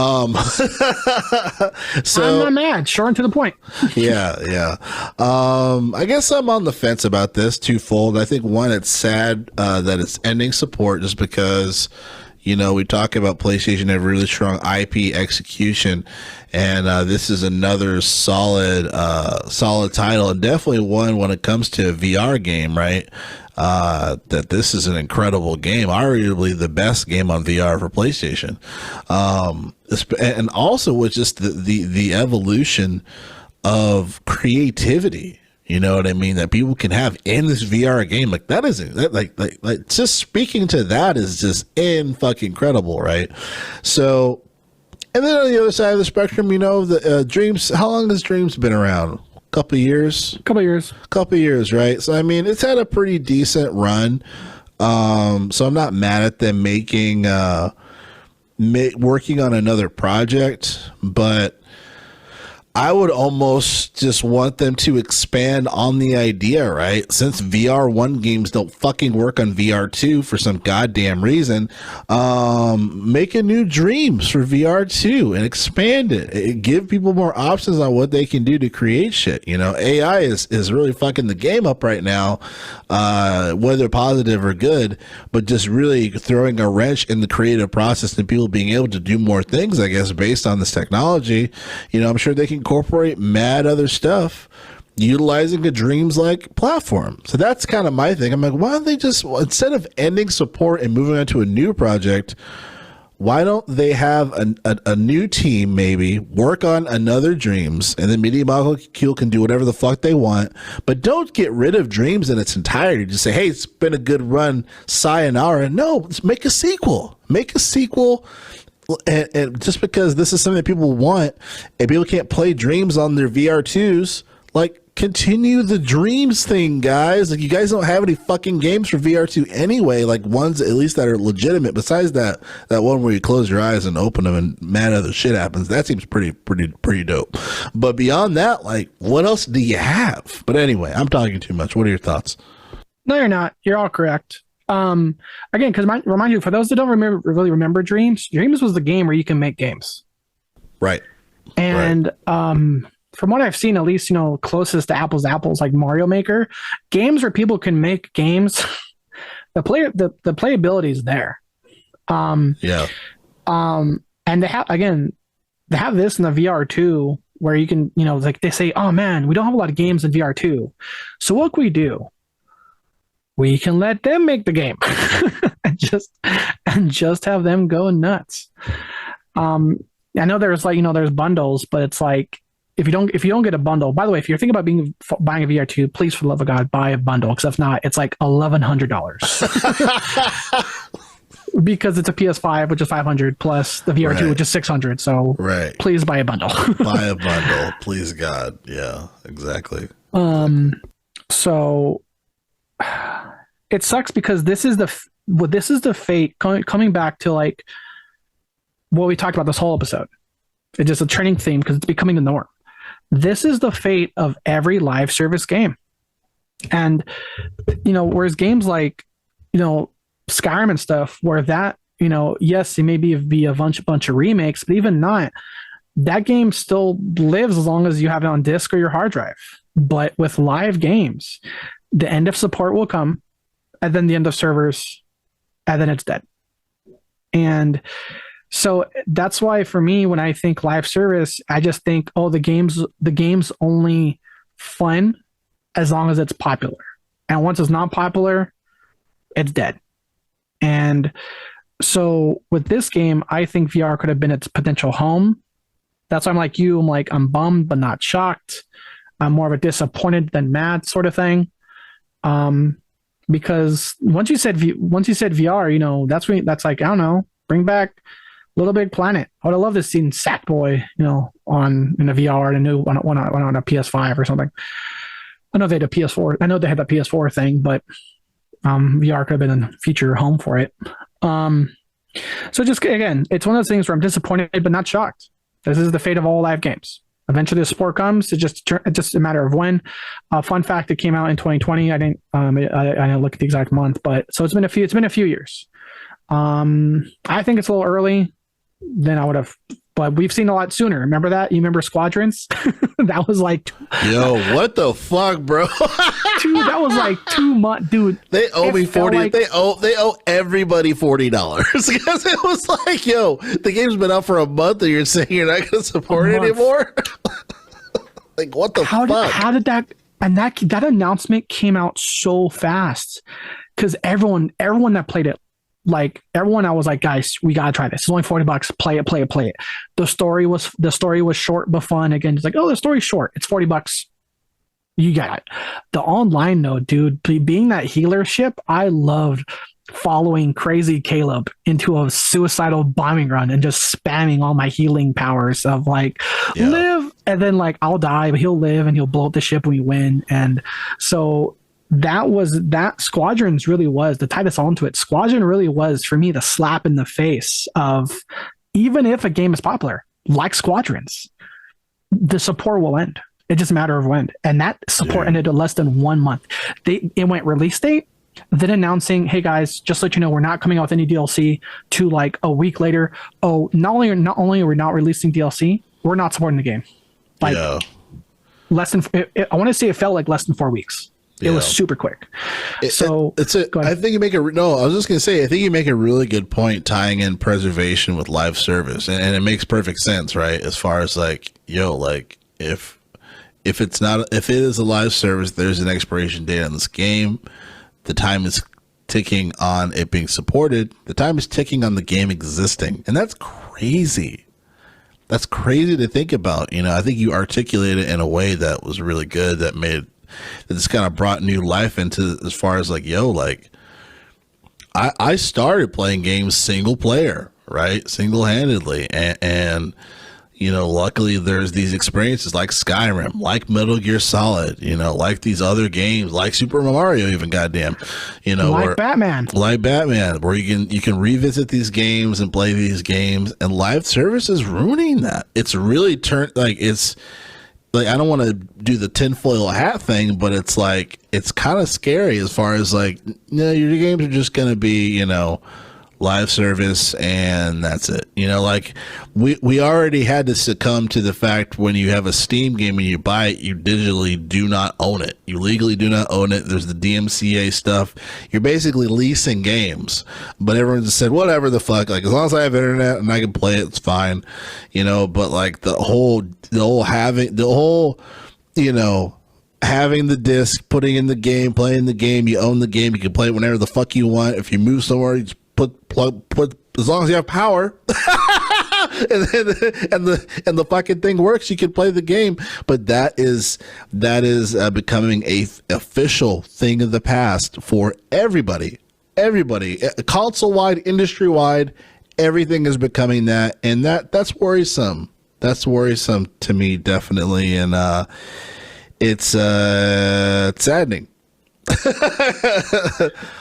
I'm not mad. Short and to the point. yeah. I guess I'm on the fence about this twofold. I think one, it's sad that it's ending support just because, you know, we talk about PlayStation have really strong IP execution, and this is another solid title, and definitely one when it comes to a VR game, right? That this is an incredible game, arguably the best game on VR for PlayStation. And also with just the evolution of creativity, you know what I mean, that people can have in this VR game. Like that isn't that like just speaking to that is just fucking incredible, right? So, and then on the other side of the spectrum, you know, the Dreams, how long has Dreams been around? Couple of years, right? So I mean, it's had a pretty decent run. So I'm not mad at them working on another project, but I would almost just want them to expand on the idea, right? Since VR1 games don't fucking work on VR2 for some goddamn reason, make a new Dreams for VR2 and expand it. Give people more options on what they can do to create shit. You know, AI is really fucking the game up right now, whether positive or good, but just really throwing a wrench in the creative process and people being able to do more things, I guess, based on this technology. You know, I'm sure they can incorporate mad other stuff utilizing a Dreams like platform. So that's kind of my thing. I'm like, why don't they just, instead of ending support and moving on to a new project, why don't they have a new team maybe work on another Dreams, and then Media Molecule can do whatever the fuck they want, but don't get rid of Dreams in its entirety. Just say, hey, it's been a good run, sayonara. No, make a sequel. And just because this is something that people want and people can't play Dreams on their VR2s, like, continue the Dreams thing, guys. Like, you guys don't have any fucking games for VR2 anyway, like ones at least that are legitimate, besides that one where you close your eyes and open them and mad other shit happens. That seems pretty dope. But beyond that, like, what else do you have? But anyway, I'm talking too much. What are your thoughts? No, you're not. You're all correct. Again, because remind you, for those that don't really remember Dreams was the game where you can make games. Right. And from what I've seen, at least, you know, closest to apples, like Mario Maker, games where people can make games, the playability is there. And they have this in the VR2 where you can, you know, like they say, oh man, we don't have a lot of games in VR2. So what can we do? We can let them make the game and just have them go nuts. I know there's like, you know, there's bundles, but it's like, if you don't get a bundle, by the way, if you're thinking about buying a VR2, please, for the love of God, buy a bundle. Because if not, it's like $1,100 because it's a PS5, which is $500 plus the VR2, which is $600. So please buy a bundle. Buy a bundle, please, God. Yeah, exactly. So it sucks because this is the fate coming back to like what we talked about this whole episode. It's just a trending theme because it's becoming the norm. This is the fate of every live service game. And, you know, whereas games like, you know, Skyrim and stuff, where that, you know, yes, it may be a bunch of remakes, but even not, that game still lives as long as you have it on disk or your hard drive. But with live games, the end of support will come, and then the end of servers, and then it's dead. And so that's why for me, when I think live service, I just think, oh, the game's only fun as long as it's popular. And once it's not popular, it's dead. And so with this game, I think VR could have been its potential home. That's why I'm like you. I'm bummed, but not shocked. I'm more of a disappointed than mad sort of thing. Because once you said VR, you know, that's like, I don't know, bring back Little Big Planet. I would have loved to see Sackboy, you know, in a VR and a new one on a PS5 or something. I know they had a PS4. I know they had the PS4 thing, but VR could have been a future home for it. So just again, it's one of those things where I'm disappointed but not shocked. This is the fate of all live games. Eventually, the support comes. It's just a matter of when. Fun fact: it came out in 2020. I didn't look at the exact month, but so it's been a few years. I think it's a little early than I would have, but we've seen a lot sooner. Remember that? You remember Squadrons? That was like, yo, what the fuck, bro? That was like 2 months, dude. They owe me 40. Like, they owe everybody $40 because it was like, yo, the game's been out for a month, and you're saying you're not going to support it anymore. Like, what the fuck? How did that? And that announcement came out so fast because everyone that played it. Like everyone, I was like, guys, we gotta try this. It's only $40. Play it. The story was short but fun. Again, it's like, oh, the story's short. It's $40. You got it. The online though, dude, being that healer ship, I loved following crazy Caleb into a suicidal bombing run and just spamming all my healing powers of like live, and then like I'll die, but he'll live and he'll blow up the ship when we win. And so that Squadrons really was, to tie this all into it, Squadron really was for me the slap in the face of, even if a game is popular like Squadrons, the support will end. It's just a matter of when. And that support ended in less than 1 month. It went release date, then announcing, hey guys, just let you know, we're not coming out with any DLC, to like a week later. Oh, not only are we not releasing DLC, we're not supporting the game. Like less than, I want to say it felt like less than 4 weeks. It was super quick. I think you make I was just going to say, I think you make a really good point tying in preservation with live service. And it makes perfect sense, right? As far as like, like if it is a live service, there's an expiration date on this game. The time is ticking on it being supported. The time is ticking on the game existing. And that's crazy. That's crazy to think about. I think you articulated it in a way that was really good, that just kind of brought new life into, as far as like, I started playing games single player, right? Single-handedly. And luckily there's these experiences like Skyrim, like Metal Gear Solid, like these other games, like Super Mario even, goddamn, like Batman, where you can revisit these games and play these games, and live service is ruining that. It's really turned, it's like, I don't want to do the tinfoil hat thing, but it's like, it's kind of scary as far as like, your games are just going to be, live service, and that's it. Like we already had to succumb to the fact, when you have a Steam game and you buy it, you digitally do not own it. You legally do not own it. There's the DMCA stuff. You're basically leasing games, but everyone just said, whatever the fuck, like, as long as I have internet and I can play it, it's fine. But like the whole having the disc, putting in the game, playing the game, you own the game, you can play it whenever the fuck you want. If you move somewhere, you just put as long as you have power and the fucking thing works, you can play the game. But that is becoming a official thing of the past for everybody, console wide, industry wide. Everything is becoming that, and that's worrisome. That's worrisome to me, definitely. And it's saddening.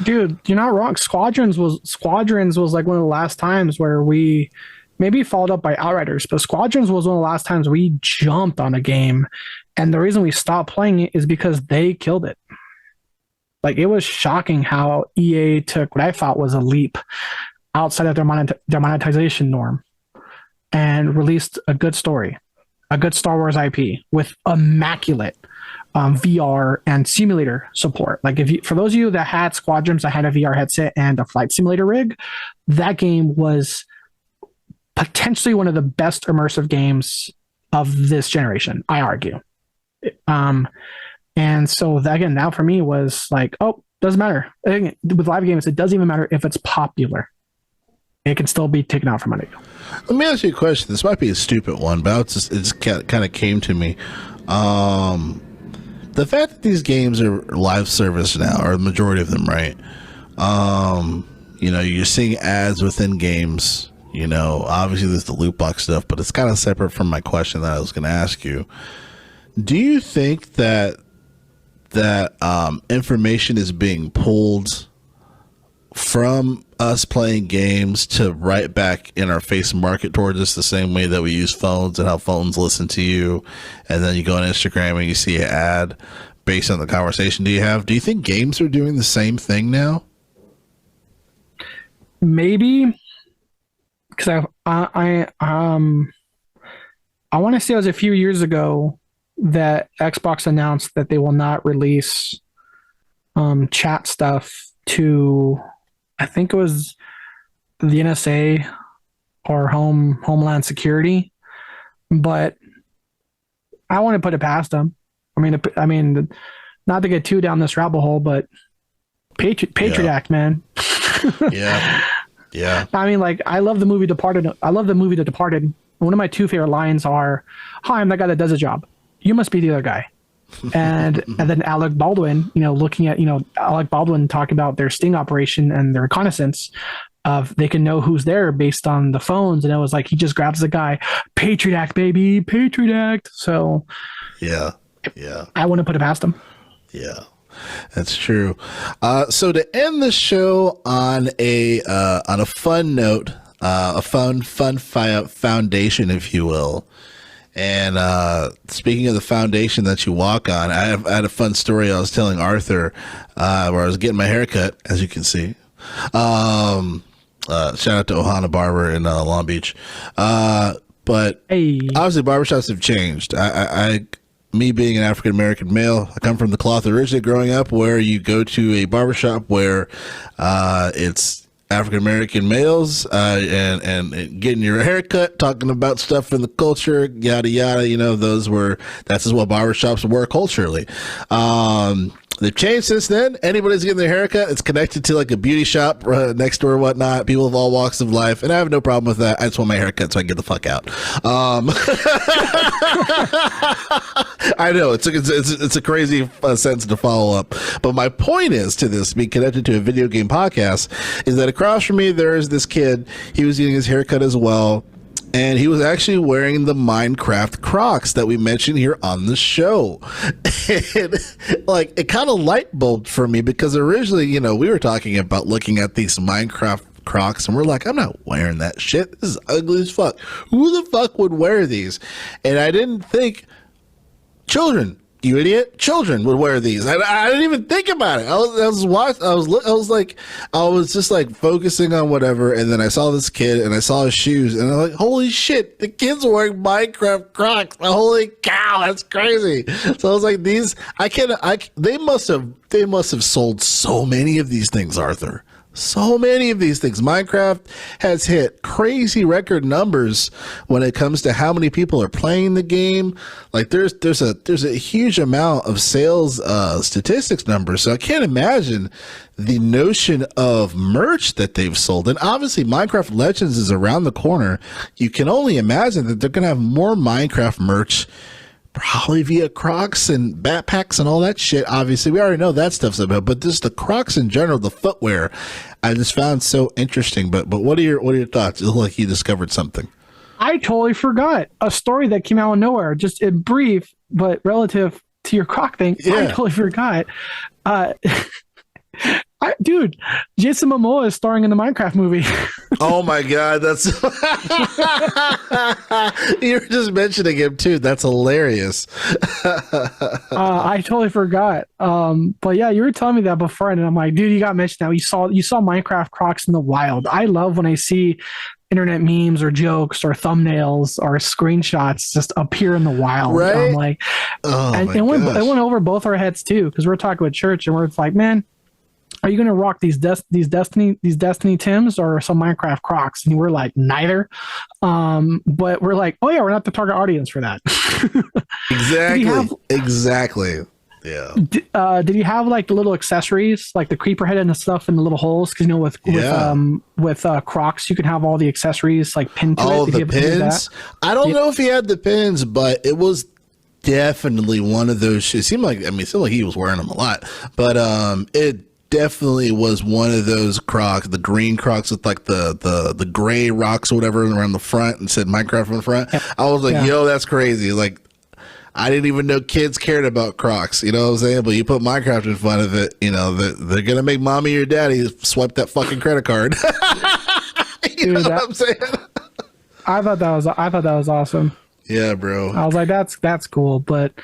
Dude, you're not wrong. Squadrons was like one of the last times where we maybe followed up by Outriders, but Squadrons was one of the last times we jumped on a game, and the reason we stopped playing it is because they killed it. Like, it was shocking how EA took what I thought was a leap outside of their monetization norm and released a good story, a good Star Wars IP with immaculate VR and simulator support. Like, for those of you that had Squadrons that had a VR headset and a flight simulator rig, that game was potentially one of the best immersive games of this generation, I argue. And so that, again, now for me was like, oh, doesn't matter. With live games, it doesn't even matter if it's popular. It can still be taken out from under you. Let me ask you a question. This might be a stupid one, but it just kind of came to me. The fact that these games are live service now, or the majority of them, right? You're seeing ads within games. Obviously there's the loot box stuff, but it's kind of separate from my question that I was going to ask you. Do you think that information is being pulled from us playing games to right back in our face market towards us, the same way that we use phones and how phones listen to you, and then you go on Instagram and you see an ad based on the conversation do you think games are doing the same thing now? Maybe, because I want to say it was a few years ago that Xbox announced that they will not release chat stuff to, I think it was the NSA or Homeland Security, but I want to put it past them. I mean, not to get too down this rabbit hole, but Patriot Act, man. Yeah. I mean, like, I love the movie Departed. The Departed. One of my two favorite lines are, "Hi, I'm the guy that does a job. You must be the other guy." and then Alec Baldwin, looking at, Alec Baldwin talk about their sting operation and their reconnaissance of they can know who's there based on the phones. And it was like, he just grabs the guy, Patriot Act, baby, Patriot Act. So yeah. I wouldn't put it past him. Yeah, that's true. So to end the show on a fun note, a fun foundation, if you will, And speaking of the foundation that you walk on, I had a fun story I was telling Arthur where I was getting my hair cut, as you can see. Shout out to Ohana Barber in Long Beach. But obviously barbershops have changed. Me being an African American male, I come from the cloth originally growing up where you go to a barbershop where it's African American males and getting your haircut, talking about stuff in the culture, yada yada. That's just what barbershops were culturally. They've changed since then. Anybody's getting their haircut, it's connected to like a beauty shop next door or whatnot. People of all walks of life, and I have no problem with that. I just want my haircut so I can get the fuck out. I know it's a crazy sentence to follow up, but my point is to this being connected to a video game podcast is that across from me there is this kid. He was getting his haircut as well. And he was actually wearing the Minecraft Crocs that we mentioned here on the show. And like, it kind of light bulbed for me because originally, we were talking about looking at these Minecraft Crocs and we're like, I'm not wearing that shit. This is ugly as fuck. Who the fuck would wear these? And I didn't think children. You idiot! Children would wear these. I didn't even think about it. I was just like focusing on whatever, and then I saw this kid, and I saw his shoes, and I'm like, "Holy shit! The kid's wearing Minecraft Crocs! Holy cow! That's crazy!" So I was like, "These, they must have sold so many of these things, Arthur." So many of these things. Minecraft has hit crazy record numbers when it comes to how many people are playing the game. Like there's a huge amount of sales statistics numbers. So I can't imagine the notion of merch that they've sold. And obviously Minecraft Legends is around the corner. You can only imagine that they're going to have more Minecraft merch probably via Crocs and backpacks and all that shit. Obviously, we already know that stuff's about, but just the Crocs in general, the footwear, I just found so interesting. But what are your thoughts? It looked like you discovered something. I totally forgot a story that came out of nowhere, just in brief, but relative to your Croc thing. Yeah. I totally forgot. Dude, Jason Momoa is starring in the Minecraft movie. Oh my God, that's you were just mentioning him too. That's hilarious. I totally forgot. But yeah, you were telling me that before, and I'm like, dude, you got mentioned now. You saw Minecraft Crocs in the wild. I love when I see internet memes or jokes or thumbnails or screenshots just appear in the wild. Right? I'm like, it went over both our heads too, because we're talking with church, and we're like, man, are you going to rock these Destiny Tims or some Minecraft Crocs? And we're like, neither. But we're like, oh yeah, we're not the target audience for that. Exactly. Yeah. Did you have like the little accessories, like the creeper head and the stuff in the little holes? Because with Crocs, you can have all the accessories like pinned to it. Oh, the pins. I don't know if he had the pins, but it was definitely one of those shoes. It seemed like he was wearing them a lot, but it definitely was one of those Crocs, the green Crocs with like the gray rocks or whatever around the front and said Minecraft on the front. Yeah. I was like, yo, that's crazy. Like, I didn't even know kids cared about Crocs. You know what I'm saying? But you put Minecraft in front of it, they're going to make mommy or daddy swipe that fucking credit card. Know what I'm saying? I thought that was awesome. Yeah, bro. I was like, that's cool. But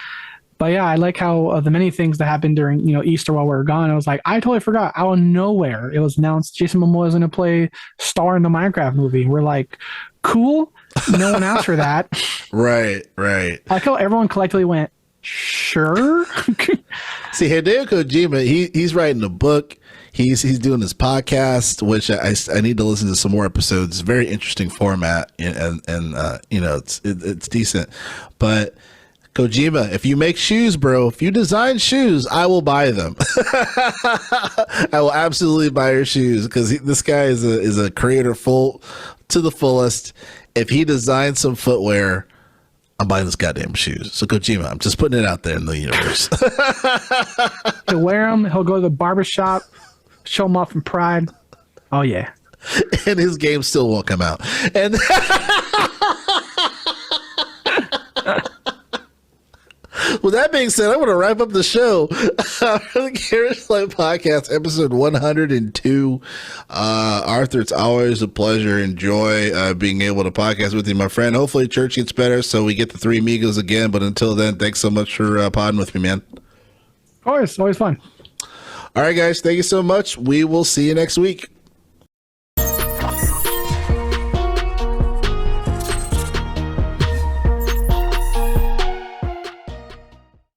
yeah, I like how the many things that happened during Easter while we were gone. I was like, I totally forgot. Out of nowhere, it was announced Jason Momoa is going to play star in the Minecraft movie. We're like, cool. No one asked for that. Right. I like how everyone collectively went, sure. See, Hideo Kojima, he's writing a book. He's doing his podcast, which I need to listen to some more episodes. Very interesting format, and it's decent, but. Kojima, if you make shoes, bro, if you design shoes, I will buy them. I will absolutely buy your shoes because this guy is a creator to the fullest. If he designs some footwear, I'm buying this goddamn shoes. So Kojima, I'm just putting it out there in the universe. He'll wear them. He'll go to the barbershop, show them off in pride. Oh, yeah. And his game still won't come out. And With that being said, I want to wrap up the show. The Carriage Light Podcast, episode 102. Arthur, it's always a pleasure and joy being able to podcast with you, my friend. Hopefully, church gets better so we get the three amigos again. But until then, thanks so much for podding with me, man. Always fun. All right, guys. Thank you so much. We will see you next week.